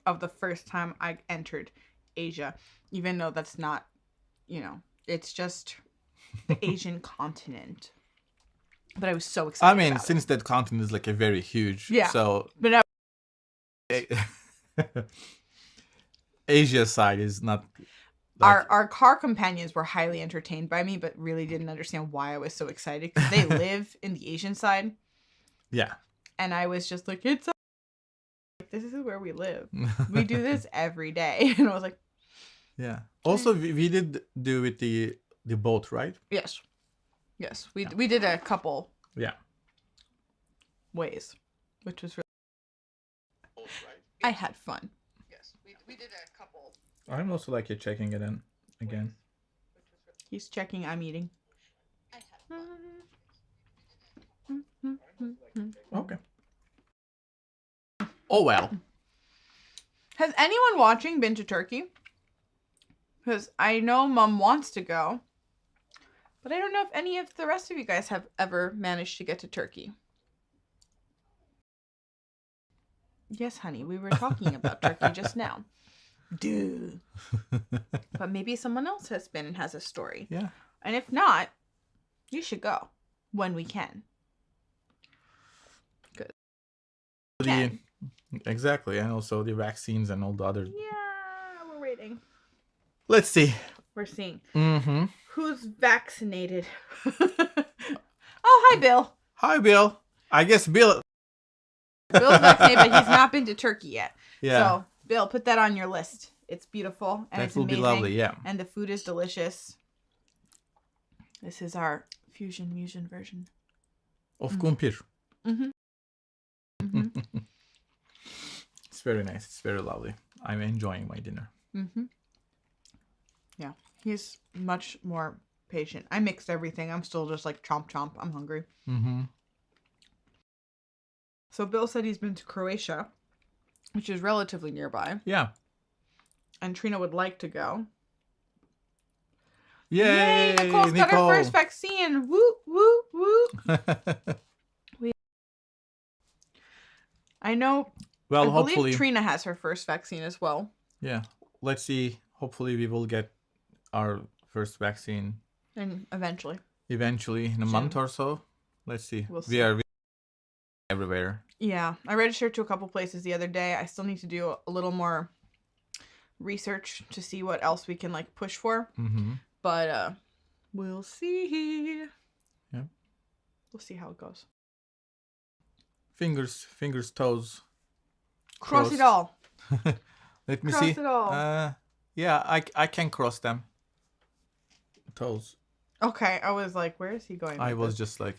Of the first time I entered Asia, even though that's not, it's just the Asian continent. But I was so excited. I mean, since that continent is like a very huge, so but Asia side is not. Like, our car companions were highly entertained by me, but really didn't understand why I was so excited because they live in the Asian side. Yeah. And I was just like, this is where we live. We do this every day. And I was like, yeah. Also, we did do with the boat, right? Yes. We did a couple. Yeah. Ways, which was really. I had fun. Yes, we did a couple. I'm also like checking it in again. He's checking. I'm eating. Okay. Oh well. Has anyone watching been to Turkey? Because I know Mom wants to go, but I don't know if any of the rest of you guys have ever managed to get to Turkey. Yes, honey, we were talking about Turkey just now. Dude. But maybe someone else has been and has a story. Yeah. And if not, you should go when we can. Good. Exactly, and also the vaccines and all the other. Yeah, we're waiting. Let's see. We're seeing. Mm-hmm. Who's vaccinated? Oh, hi, Bill. Hi, Bill. I guess Bill. Bill's vaccinated, but he's not been to Turkey yet. Yeah. So, Bill, put that on your list. It's beautiful and it's amazing. That will be lovely, yeah. And the food is delicious. This is our Musion version. Of kumpir. Mm-hmm. Mm-hmm. It's very nice. It's very lovely. I'm enjoying my dinner. Mm-hmm. Yeah. He's much more patient. I mixed everything. I'm still just like chomp chomp. I'm hungry. Mm-hmm. So Bill said he's been to Croatia, which is relatively nearby. Yeah. And Trina would like to go. Yay! Nicole's got her first vaccine. Woo, woo, woo. I know. Well, I hopefully. believe Trina has her first vaccine as well. Yeah. Let's see. Hopefully we will get our first vaccine. And eventually. Eventually, in a month or so. Let's see. We'll see. We are everywhere. Yeah. I registered to a couple places the other day. I still need to do a little more research to see what else we can like push for. Mm-hmm. But we'll see. Yeah. We'll see how it goes. Fingers, toes. Cross crossed. it all. Let me Cross see. it all. Yeah, I can cross them. Toes. Okay, I was like, where is he going? I with was this? just like.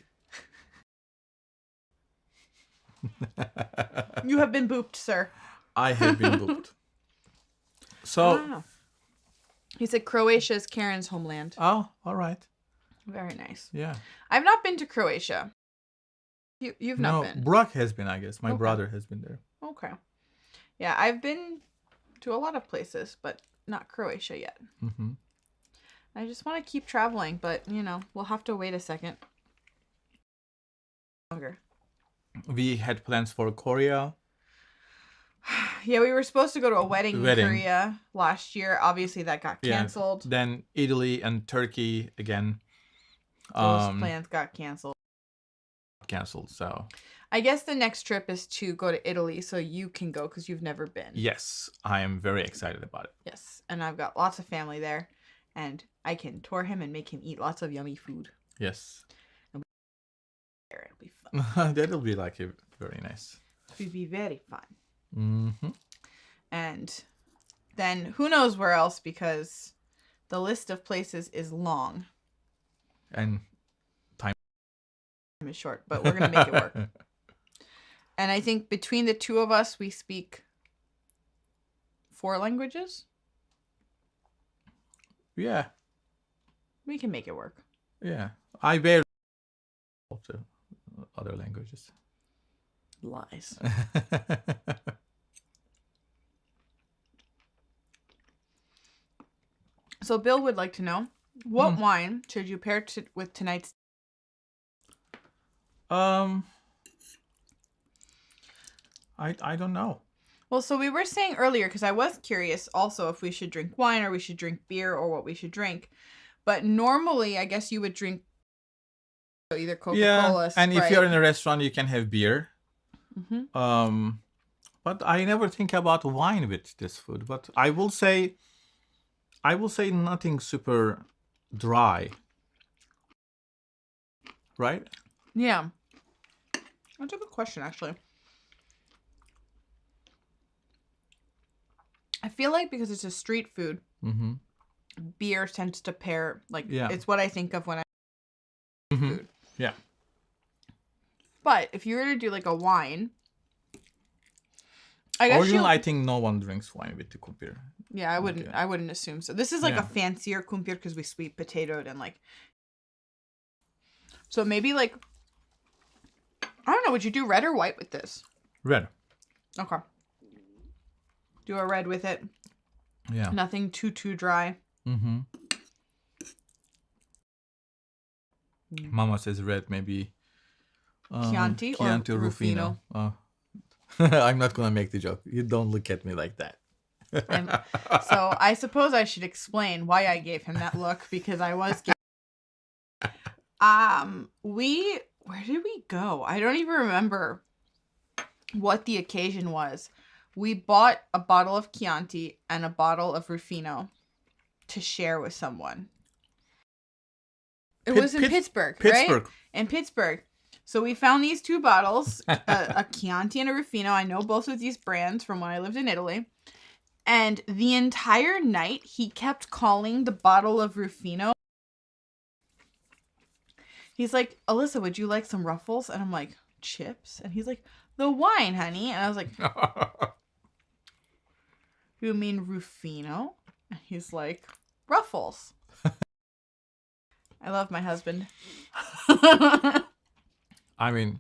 You have been booped, sir. I have been booped. So. Wow. He said Croatia is Karen's homeland. Oh, all right. Very nice. Yeah. I've not been to Croatia. You've not been. Brock has been, I guess. My Okay. brother has been there. Okay. Yeah, I've been to a lot of places, but not Croatia yet. Mm-hmm. I just want to keep traveling, but, we'll have to wait a second. Longer. We had plans for Korea. Yeah, we were supposed to go to a wedding in Korea last year. Obviously, that got canceled. Yeah. Then Italy and Turkey again. Those plans got canceled. Canceled, so. I guess the next trip is to go to Italy, so you can go because you've never been. Yes, I am very excited about it. Yes, and I've got lots of family there, and I can tour him and make him eat lots of yummy food. Yes. It'll be fun. That'll be like a very nice. It'll be very fun. Mm-hmm. And then who knows where else, because the list of places is long. And time Is short, but we're going to make it work. And I think between the two of us, we speak 4 languages. Yeah. We can make it work. Yeah. I barely also other languages. Lies. So Bill would like to know, what wine should you pair with tonight's? I don't know. Well, so we were saying earlier, because I was curious also if we should drink wine or we should drink beer or what we should drink. But normally, I guess you would drink either Coca-Cola, Sprite. And if you're in a restaurant, you can have beer. Mm-hmm. But I never think about wine with this food. But I will say nothing super dry. Right? Yeah. That's a good question, actually. I feel like because it's a street food, beer tends to pair, like, it's what I think of when I food. Yeah. But if you were to do, like, a wine, I guess Originally, I think no one drinks wine with the kumpir. Yeah, I wouldn't assume so. This is, like, a fancier kumpir because we sweet potatoed and, like... So maybe, like... I don't know, would you do red or white with this? Red. Okay. Do a red with it. Yeah. Nothing too dry. Mm-hmm. Mama says red, maybe. Chianti or Rufino? Oh. I'm not going to make the joke. You don't look at me like that. So I suppose I should explain why I gave him that look, because I was... Where did we go? I don't even remember what the occasion was. We bought a bottle of Chianti and a bottle of Rufino to share with someone. It was in Pittsburgh, right? In Pittsburgh. So we found these 2 bottles, a Chianti and a Rufino. I know both of these brands from when I lived in Italy. And the entire night, he kept calling the bottle of Rufino. He's like, Alyssa, would you like some Ruffles? And I'm like, chips? And he's like, the wine, honey. And I was like, you mean Rufino? And he's like, Ruffles. I love my husband. I mean,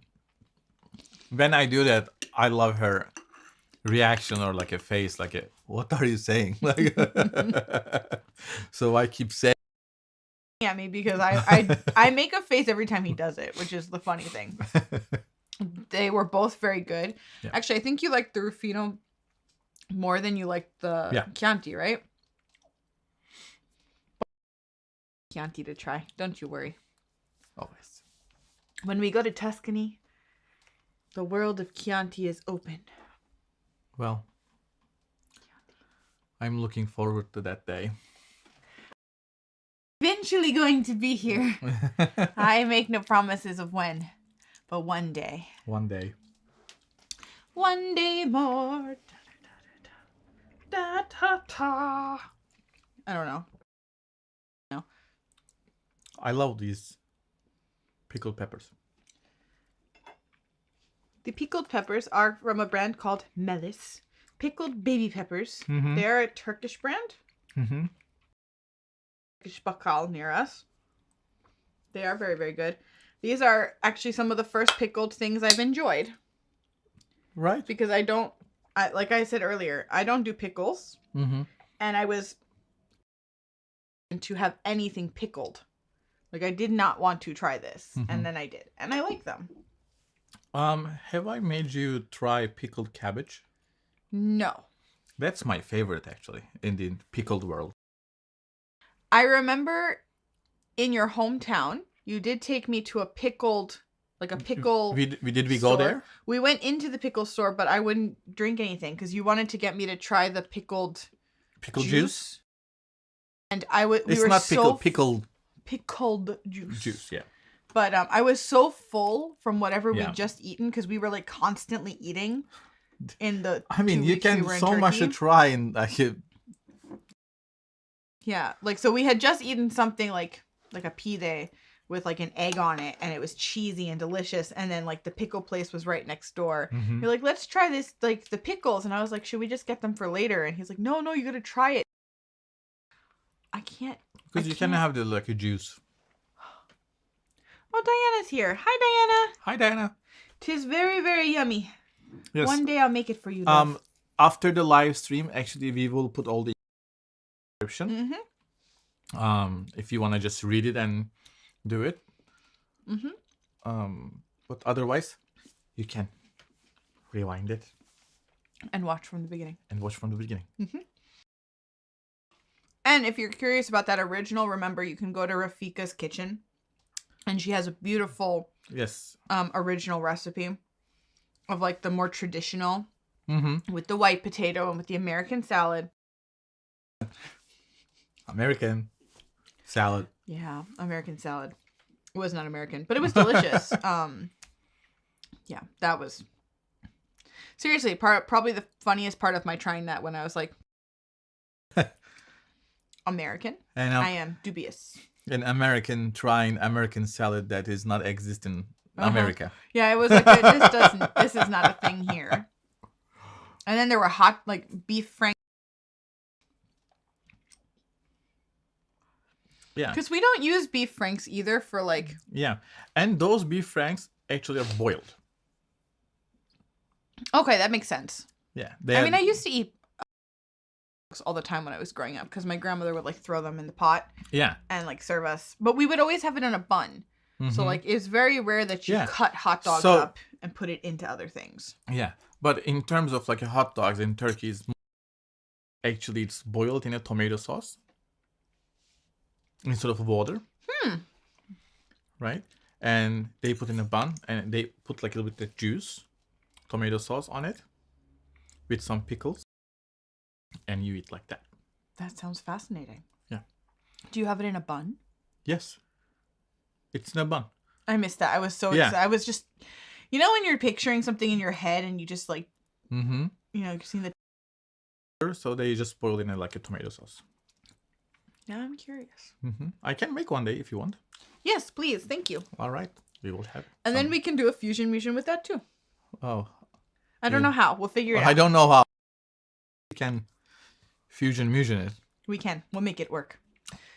when I do that, I love her reaction or like a face, like a, what are you saying? Like, so I keep saying. At me because I make a face every time he does it, which is the funny thing. They were both very good. Yeah. Actually, I think you like the Rufino more than you like the Chianti, right? Chianti to try. Don't you worry. Always. When we go to Tuscany, the world of Chianti is open. Well, I'm looking forward to that day. Eventually going to be here. I make no promises of when, but one day. One day. One day more. Da, da, da, da. I don't know. No. I love these pickled peppers. The pickled peppers are from a brand called Melis. Pickled baby peppers. Mm-hmm. They're a Turkish brand. Mm-hmm. Bakal near us. They are very, very good. These are actually some of the first pickled things I've enjoyed. Right. Because like I said earlier, I don't do pickles. Mm-hmm. And I was to have anything pickled. Like I did not want to try this. Mm-hmm. And then I did. And I like them. Have I made you try pickled cabbage? No. That's my favorite actually in the pickled world. I remember in your hometown, you did take me to a pickled like a pickle. Did we store. go there? We went into the pickle store, but I wouldn't drink anything because you wanted to get me to try the pickled juice. And It's not pickled. Pickled juice. Juice, yeah. But I was so full from whatever Yeah. we'd just eaten because we were like constantly eating in the. I mean, 2 you weeks we can were in so much to Turkey. try in like. Yeah, like so we had just eaten something like a pide with like an egg on it, and it was cheesy and delicious. And then like the pickle place was right next door. Mhm. You're like, let's try this, like the pickles, and I was like, should we just get them for later? And he's like, no, you gotta try it. I can't. Because you can have the like a juice. Oh, Diana's here. Hi, Diana. Hi, Diana. 'Tis very, very yummy. Yes. One day I'll make it for you. Love. After the live stream, actually, we will put all the description. Mm-hmm. If you want to just read it and do it. Mm-hmm. But otherwise, you can rewind it And watch from the beginning. and watch from the beginning. And if you're curious about that original, remember you can go to Rafika's kitchen, and she has a beautiful Yes. original recipe of like the more traditional Mm-hmm. with the white potato and with the American salad. American salad. Yeah, American salad. It was not American, but it was delicious. Yeah, that was seriously probably the funniest part of my trying that when I was like American. And I am dubious. an American trying American salad that is not exist in America. Yeah, it was like this is not a thing here. And then there were hot like beef frank. Yeah. Because we don't use beef franks either for like. Yeah. And those beef franks actually are boiled. Okay, that makes sense. Yeah. I mean, I used to eat all the time when I was growing up because my grandmother would like throw them in the pot Yeah. and like serve us. But we would always have it in a bun. So like it's very rare that you Yeah. cut hot dogs So- up and put it into other things. Yeah. But in terms of like a hot dogs in Turkey, actually it's boiled in a tomato sauce instead of water. Right? And they put in a bun and they put like a little bit of juice, tomato sauce on it with some pickles. And you eat like that. That sounds fascinating. Yeah. Do you have it in a bun? Yes. It's in a bun. I missed that. I was so Yeah. excited. I was just, you know, when you're picturing something in your head and you just like, Mm-hmm. you know, you've seen the. So they just boil in it like a tomato sauce. Now I'm curious. Mm-hmm. I can make one day if you want. Yes, please. Thank you. All right. We will have. And then we can do a fusion with that too. Oh. I don't know how. We'll figure it out. I don't know how. We can fusion it. We can. We'll make it work.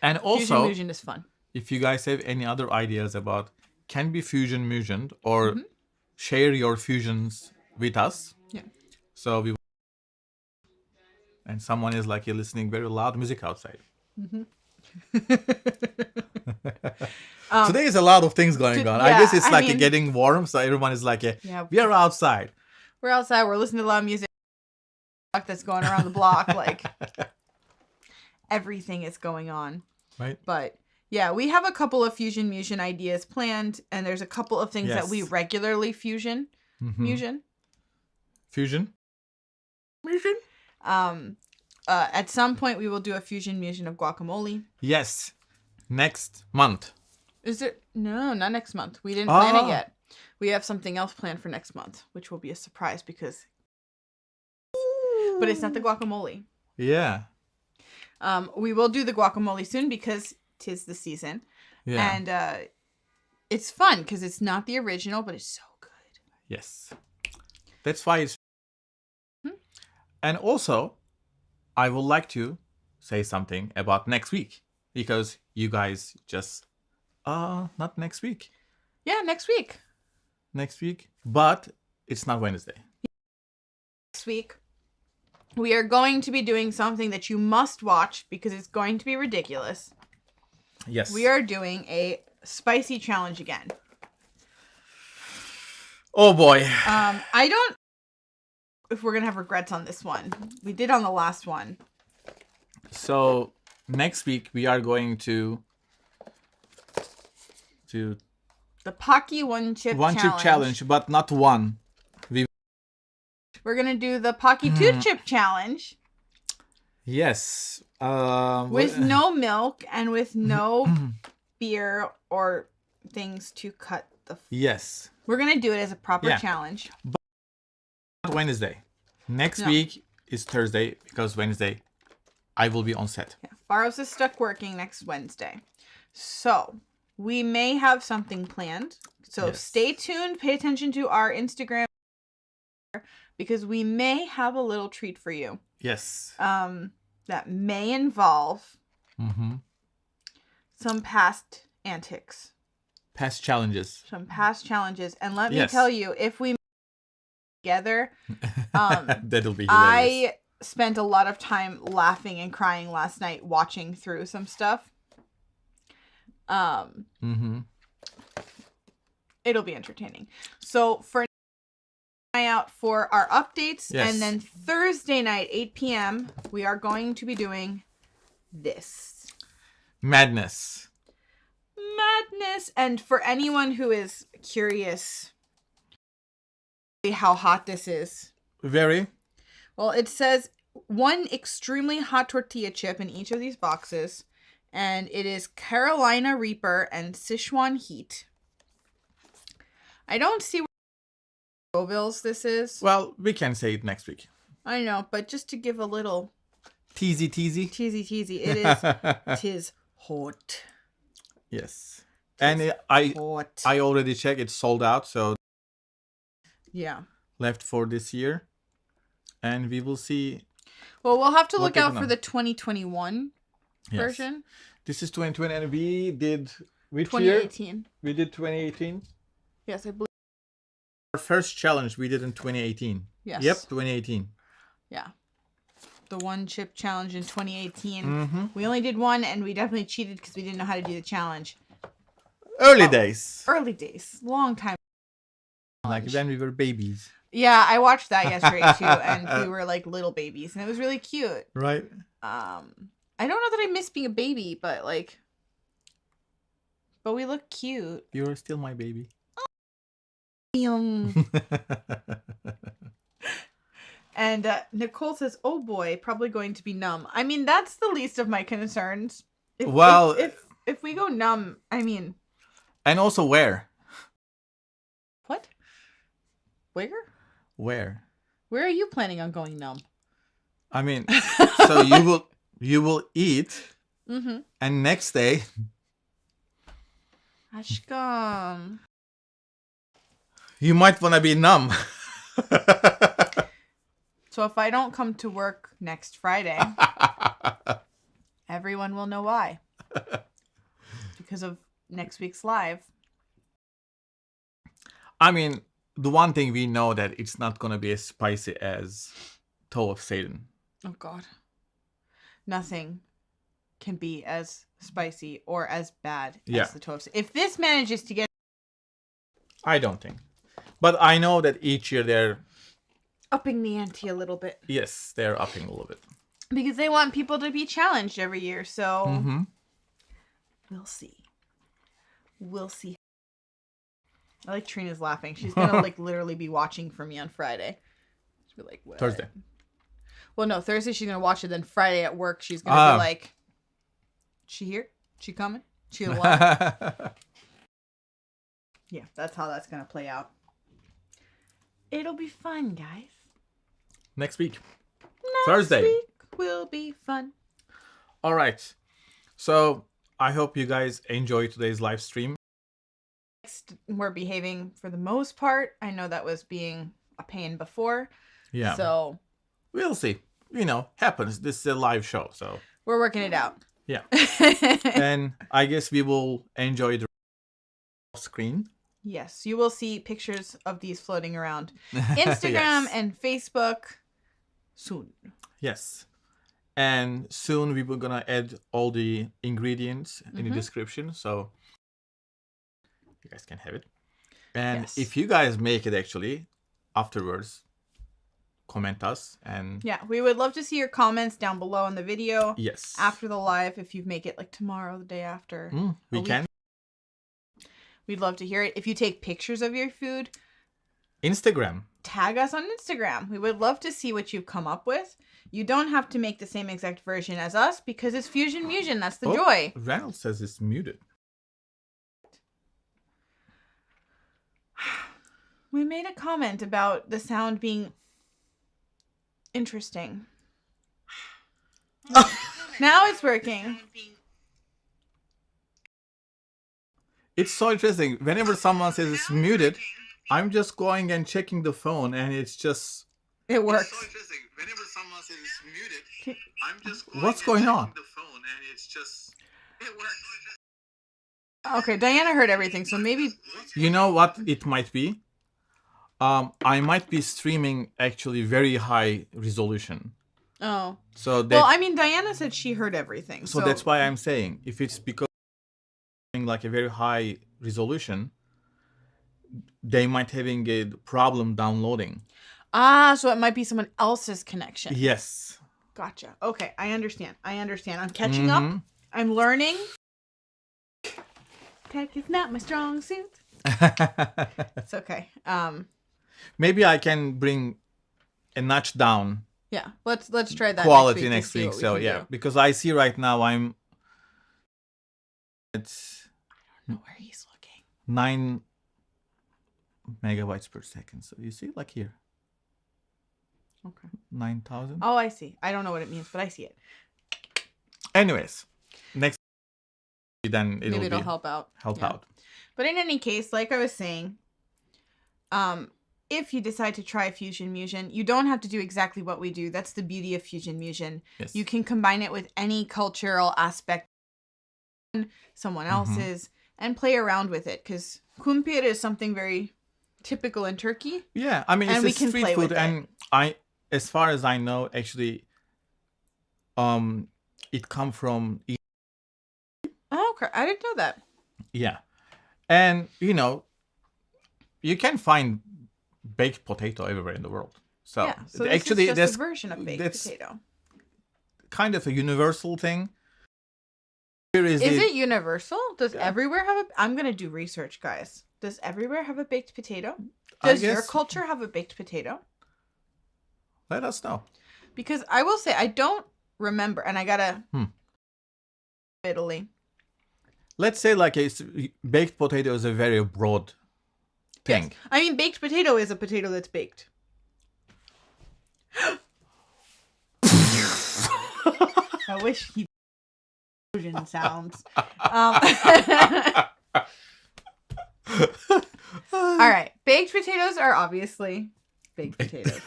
And also, Fusion is fun. if you guys have any other ideas about can be fusioned or share your fusions with us. Yeah. So we. And someone is like, you're listening very loud music outside. Today is a lot of things going on. I yeah, guess it's I like mean- getting warm, so everyone is like, Yeah. we are outside. We're outside. We're listening to loud music that's going around the block. Like everything is going on. Right? But yeah, we have a couple of fusion ideas planned, and there's a couple of things that we Yes. regularly fusion. Fusion? At some point, we will do a fusion of guacamole. Yes. Next month. Is it? No, not next month. We didn't plan it Ah. yet. We have something else planned for next month, which will be a surprise because. But it's not the guacamole. Yeah. We will do the guacamole soon because 'tis the season. Yeah. And it's fun because it's not the original, but it's so good. Yes. That's why it's. And also, I would like to say something about next week because you guys just. Not next week. Yeah, next week. Next week. But it's not Wednesday. Next week, we are going to be doing something that you must watch because it's going to be ridiculous. Yes. We are doing a spicy challenge again. Oh boy. I don't if we're gonna have regrets on this one. We did on the last one. So next week we are going to The Pocky one chip One challenge. chip challenge, but not one. We're gonna do the Pocky two chip challenge. Yes. With no milk and with no beer or things to cut the. Yes. We're gonna do it as a proper challenge. But Wednesday. Next week is Thursday because Wednesday I will be on set. Yeah. Faros is stuck working next Wednesday. So we may have something planned. So stay tuned. Pay attention to our Instagram because we may have a little treat for you. Yes. That may involve some past antics. Past challenges. Some past challenges. And let me tell you, if we together, that'll be hilarious. I spent a lot of time laughing and crying last night watching through some stuff. It'll be entertaining. So for an eye out for our updates, and then Thursday night 8 p.m. we are going to be doing this madness. And for anyone who is curious how hot this is, Very. well, it says 1 extremely hot tortilla chip in each of these boxes, and it is Carolina Reaper and Sichuan heat. I don't see what Scoville's this is. Well, we can say it next week. I know, but just to give a little teasy, it is. Tis hot. Yes, and I already checked. It's sold out, so left for this year, and we will see. Well, we'll have to look out for the 2021 version. This is 2020, and we did which 2018. year? We did 2018. Yes, I believe. Our first challenge we did in 2018. Yes. Yep, 2018. Yeah. The 1 chip challenge in 2018. We only did 1, and we definitely cheated because we didn't know how to do the challenge. Early days. Early days. Long time. Like when we were babies. Yeah, I watched that yesterday too, and we were like little babies, and it was really cute. Right. I don't know that I miss being a baby, but we look cute. You're still my baby. And Nicole says, "Oh boy, probably going to be numb." I mean, that's the least of my concerns. If we go numb, I mean, and also where? What? Where? Where? Where are you planning on going numb? I mean, so you will eat, and next day, Ashkam. You might want to be numb. So if I don't come to work next Friday, everyone will know why. Because of next week's live. I mean, the one thing we know that it's not going to be as spicy as Toe of Satan. Oh, God. Nothing can be as spicy or as bad as the Toe of Satan. If this manages to get... I don't think. But I know that each year they're... upping the ante a little bit. Yes, they're upping a little bit. Because they want people to be challenged every year, so... We'll see. We'll see. I like Trina's laughing. She's gonna literally be watching for me on Friday. She'll be like, what? Thursday. Well, no, Thursday she's gonna watch it. Then Friday at work she's gonna be like, "She here? She coming? She alive?" Yeah, that's how that's gonna play out. It'll be fun, guys. Next week. Thursday. Next week will be fun. All right. So I hope you guys enjoy today's live stream. We're behaving for the most part. I know that was being a pain before. Yeah. So we'll see. Happens. This is a live show, so we're working it out. Yeah. And I guess we will enjoy the screen. Yes, you will see pictures of these floating around Instagram and Facebook soon. Yes. And soon we were gonna add all the ingredients in the description, so you guys can have it. And if you guys make it actually afterwards, comment us and we would love to see your comments down below in the video. Yes. After the live, if you make it like tomorrow, the day after. We can. We'd love to hear it. If you take pictures of your food, Instagram. tag us on Instagram. We would love to see what you've come up with. You don't have to make the same exact version as us because it's Fusion Musion. That's the joy. Reynolds says it's muted. We made a comment about the sound being interesting. Now it's working. It's so interesting. Whenever someone says it's muted, I'm just going and checking the phone, and it's just. It works. It's so interesting. Whenever someone says it's muted, I'm just going What's going on? The phone, and it's just. It works. Okay, Diana heard everything, so maybe. You know what it might be? I might be streaming actually very high resolution. Oh. So that, well, I mean, Diana said she heard everything. So that's why I'm saying if it's because like a very high resolution, they might having a problem downloading. So it might be someone else's connection. Yes. Gotcha. Okay, I understand. I'm catching up. I'm learning. Tech is not my strong suit. It's okay. Maybe I can bring a notch down. Yeah, let's try that quality next week. So yeah, because I see right now it's I don't know where he's looking. 9 megabytes per second. So you see, like here. Okay. 9,000. Oh, I see. I don't know what it means, but I see it. Anyways, next then it'll help out. But in any case, like I was saying, if you decide to try Fusion Musion, you don't have to do exactly what we do. That's the beauty of Fusion Musion. Yes. You can combine it with any cultural aspect, someone else's, and play around with it. Because kumpir is something very typical in Turkey. Yeah, I mean, it's a street food, and as far as I know, actually, it come from. Oh, okay. I didn't know that. Yeah, and you can find baked potato everywhere in the world. So, so actually, this is just a version of baked potato. Kind of a universal thing. Is it universal? Does everywhere have I'm going to do research, guys. Does everywhere have a baked potato? Does your culture have a baked potato? Let us know. Because I will say, I don't remember, and I got to Italy. Let's say like a baked potato is a very broad thing. Yes. I mean, baked potato is a potato that's baked. I wish he sounds. All right. Baked potatoes are obviously baked potatoes.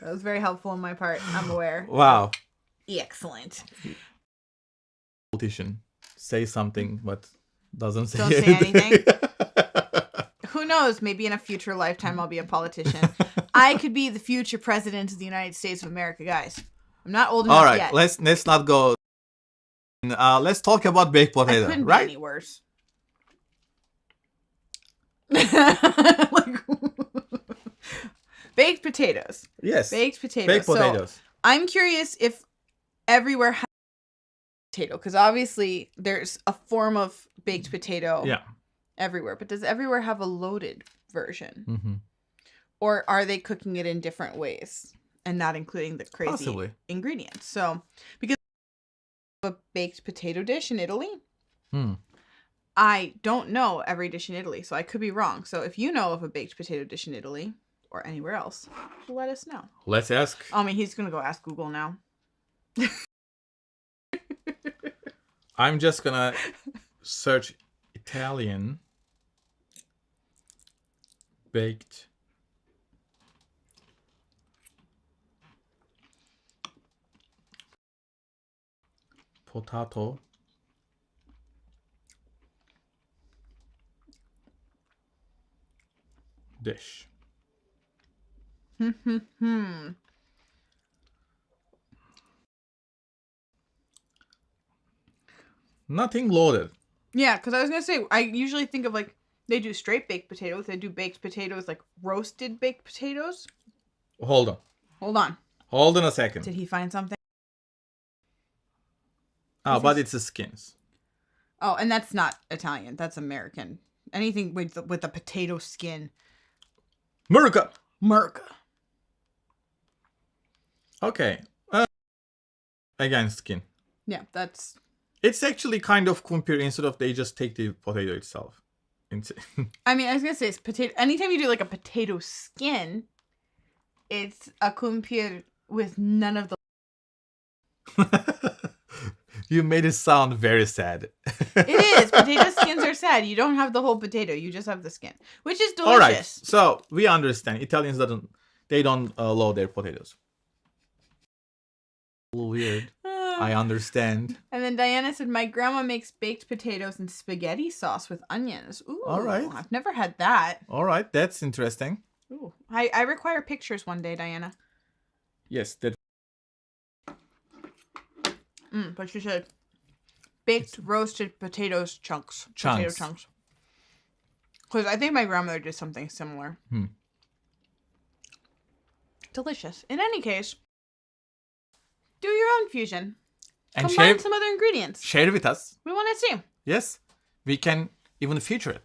That was very helpful on my part. I'm aware. Wow. Excellent. Politician. Say something, but doesn't say Don't anything. Say anything. Who knows? Maybe in a future lifetime I'll be a politician. I could be the future president of the United States of America, guys. I'm not old enough yet. All right, let's not go. Let's talk about baked potato. I couldn't right? be any worse. Like, baked potatoes. Yes. Baked potatoes. Baked potatoes. So, I'm curious if everywhere has potato, because obviously there's a form of baked potato everywhere, but does everywhere have a loaded version? Mm-hmm. Or are they cooking it in different ways and not including the crazy ingredients? So, because a baked potato dish in Italy, I don't know every dish in Italy, so I could be wrong. So if you know of a baked potato dish in Italy or anywhere else, let us know. Let's ask. I mean, he's going to go ask Google now. I'm just going to search Italian baked potato dish. Nothing loaded. Yeah, because I was going to say, I usually think of like, they do straight baked potatoes. They do baked potatoes, like roasted baked potatoes. Hold on. Hold on a second. Did he find something? Oh, but it's the skins. Oh, and that's not Italian. That's American. Anything with a potato skin. Murka. Merca. Okay. Again, skin. Yeah, that's... It's actually kind of kumpir instead of they just take the potato itself. I mean, I was going to say, it's potato. Anytime you do like a potato skin, it's a kumpir with none of the... You made it sound very sad. It is. Potato skins are sad. You don't have the whole potato. You just have the skin, which is delicious. All right. So we understand. Italians don't load their potatoes. A little weird. I understand. And then Diana said, my grandma makes baked potatoes and spaghetti sauce with onions. Ooh. All right. I've never had that. All right. That's interesting. Ooh. I require pictures one day, Diana. Yes. That. But she said baked roasted potatoes chunks. Potato chunks. Because I think my grandmother did something similar. Delicious. In any case, do your own fusion. And combine some other ingredients. Share with us. We want to see. Yes. We can even feature it.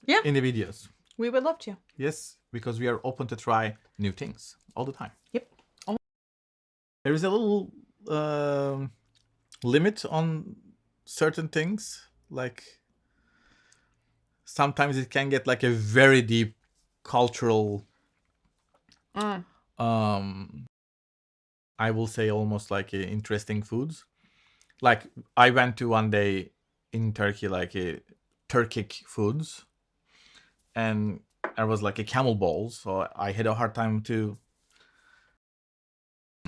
Yeah. In the videos. We would love to. Yes. Because we are open to try new things all the time. Yep. There is a little limit on certain things. Like sometimes it can get like a very deep cultural I will say almost like interesting foods. Like I went to one day in Turkey, like Turkic foods, and there was like a camel balls, so I had a hard time to.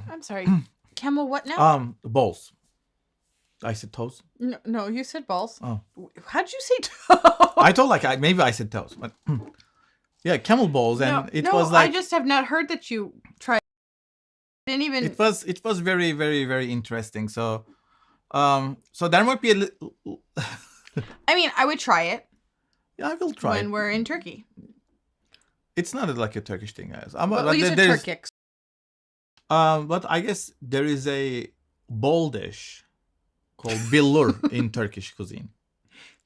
I'm sorry, camel what now? Balls. I said toes. No, you said balls. Oh, how'd you say toes? I thought like maybe I said toes, but yeah, camel balls, and it was like I just have not heard that you tried. Didn't even. It was very, very, very interesting. So there might be a little. I mean, I would try it. Yeah, I will try when we're in Turkey. It's not like a Turkish thing, guys. Well, you said Turkic. But I guess there is a bowl dish called billur in Turkish cuisine.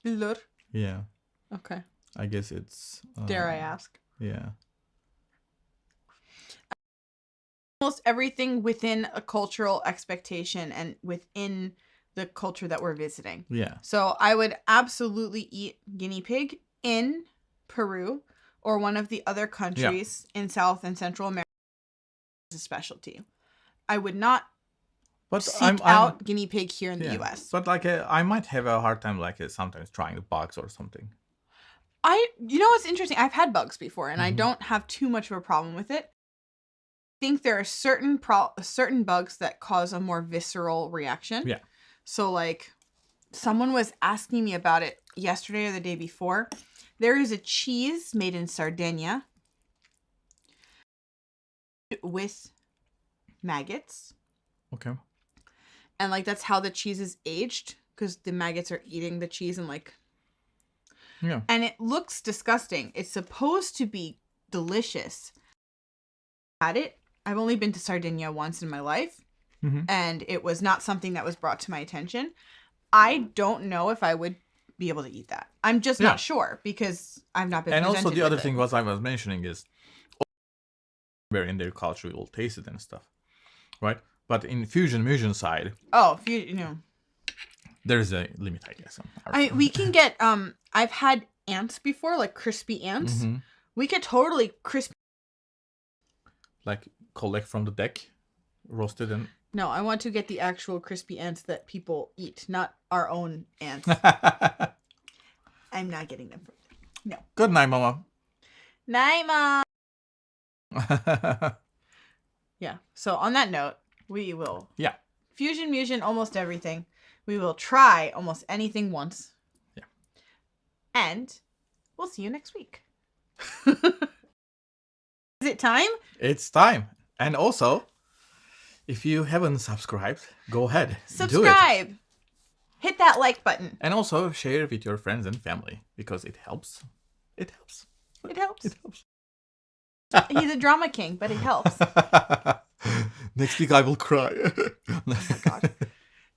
Billur? Yeah. Okay. I guess it's... Dare I ask? Yeah. Almost everything within a cultural expectation and within the culture that we're visiting. Yeah. So I would absolutely eat guinea pig in Peru or one of the other countries in South and Central America as a specialty. I would not seek out guinea pig here in the US. But like I might have a hard time like sometimes trying the bugs or something. You know what's interesting? I've had bugs before and I don't have too much of a problem with it. I think there are certain bugs that cause a more visceral reaction. Yeah. So like someone was asking me about it yesterday or the day before. There is a cheese made in Sardinia with maggots. Okay. And like that's how the cheese is aged because the maggots are eating the cheese and like yeah. And it looks disgusting. It's supposed to be delicious. Had it. I've only been to Sardinia once in my life. And it was not something that was brought to my attention. I don't know if I would be able to eat that. I'm just not sure because I've not been. And also the other thing was I was mentioning is where in their culture you will taste it and stuff, right? But in fusion side, there's a limit, I guess. We can get I've had ants before, like crispy ants. We could totally crispy. Like collect from the deck, roasted and. No, I want to get the actual crispy ants that people eat, not our own ants. I'm not getting them from them. No. Good night, Mama. Night, Mom. Yeah. So on that note, we will. Yeah. Fusion almost everything. We will try almost anything once. Yeah. And we'll see you next week. Is it time? It's time. And also, if you haven't subscribed, go ahead. Subscribe. Do it. Hit that like button. And also share with your friends and family because it helps. It helps. It helps. It helps. He's a drama king, but it helps. Next week I will cry. Oh my God.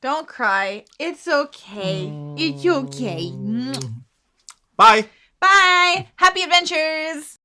Don't cry. It's okay. It's okay. Bye. Bye. Happy adventures.